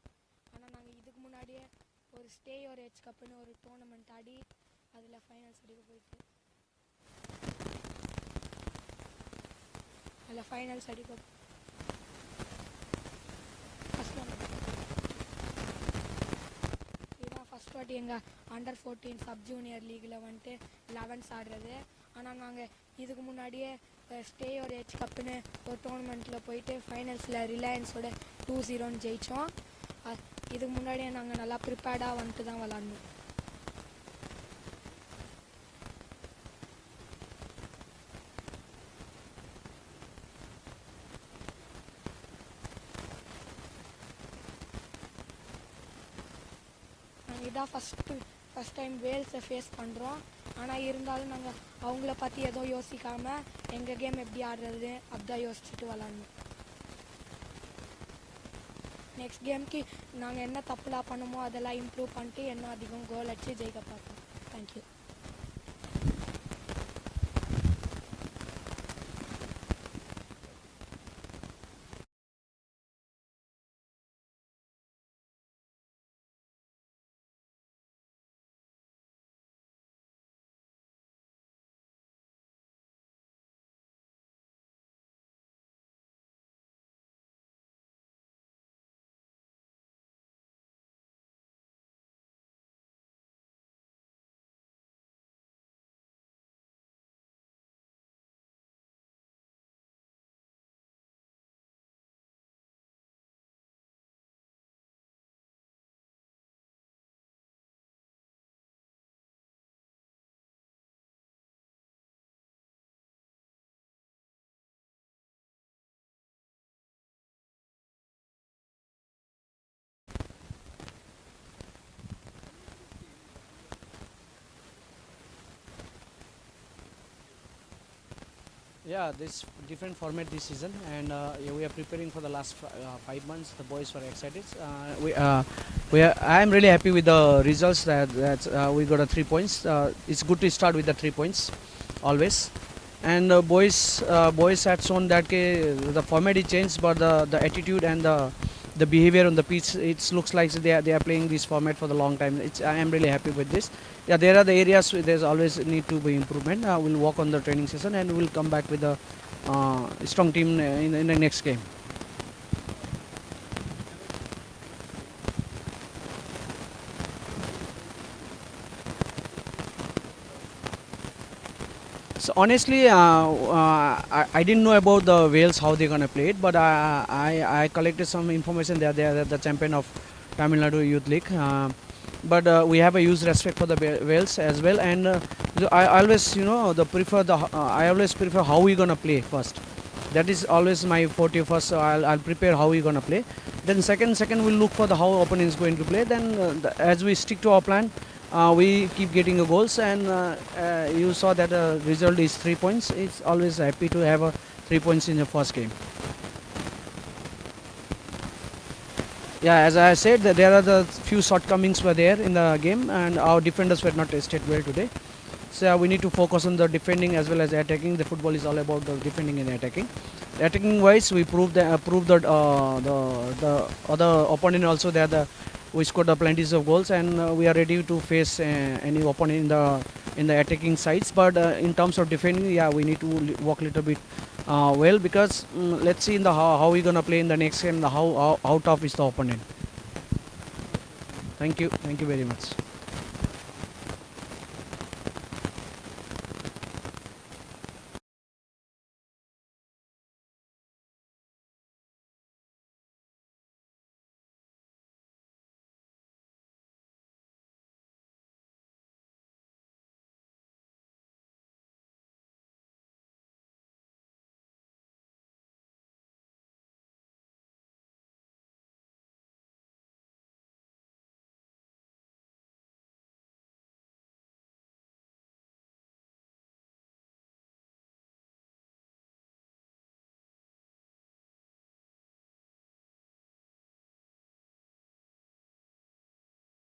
ஆனால் நாங்கள் இதுக்கு முன்னாடியே ஒரு stay ஒரு ஹெச் கப்புன்னு ஒரு டோர்னமெண்ட் ஆடி அதில் ஃபைனல்ஸ் அடிக்க போயிட்டு அதில் ஃபைனல்ஸ் அடிக்க இதுதான் ஃபஸ்ட் வாட்டி எங்கள் அண்டர் 14 சப் ஜூனியர் லீகில் வந்துட்டு 11s ஆடுறது. ஆனால் நாங்கள் இதுக்கு முன்னாடியே ஸ்டே ஒரு ஹெச் கப்புன்னு ஒரு டோர்னமெண்ட்டில் போயிட்டு ஃபைனல்ஸில் ரிலையன்ஸோட 2-0 ஜெயித்தோம். இதுக்கு முன்னாடியே நாங்கள் நல்லா ப்ரிப்பேர்டாக வந்துட்டு தான் விளாட்னோம். நாங்கள் இதான் ஃபஸ்ட் டைம் வேல்ஸை ஃபேஸ் பண்ணுறோம். ஆனால் இருந்தாலும் நாங்கள் அவங்கள பற்றி எதுவும் யோசிக்காமல் எங்கள் கேம் எப்படி ஆடுறது அப்படிதான் யோசிச்சுட்டு விளாட்ணும். நெக்ஸ்ட் கேமுக்கு நாங்கள் என்ன தப்புலாம் பண்ணுமோ அதெல்லாம் இம்ப்ரூவ் பண்ணிட்டு இன்னும் அதிகம் கோல் அடித்து ஜெயிக்க பார்ப்போம். Thank you. Yeah, this different format this season, and yeah, we are preparing for the last 5 months. The boys were excited. I am really happy with the results that we got a 3 points. It's good to start with the 3 points, always. And boys had shown that the format is changed, but the attitude and the behavior on the pitch, it looks like they are playing this format for the long time. I am really happy with this. Yeah, there are the areas where there's always need to be improvement. We'll work on the training session and we'll come back with a strong team in the next game. So honestly, I didn't know about the VELS, how they're gonna play it, but I collected some information. They are the champion of Tamil Nadu Youth League. But we have a huge respect for the VELS as well, and I always, I always prefer how we gonna play first. That is always my forte first. So I'll prepare how we gonna play. Then second we'll look for the how opponent is going to play. Then as we stick to our plan, we keep getting the goals, and you saw that the result is 3 points. It's always happy to have 3 points in the first game. Yeah, as I said, there are the few shortcomings were there in the game, and our defenders were not tested well today. So we need to focus on the defending as well as attacking. The football is all about the defending and attacking. Attacking wise, we proved the other opponent also that we scored plenty of goals, and we are ready to face any opponent in the attacking sides. But in terms of defending, yeah, we need to work a little bit well, because let's see in the how we gonna play in the next game, how tough is the opponent. Thank you very much.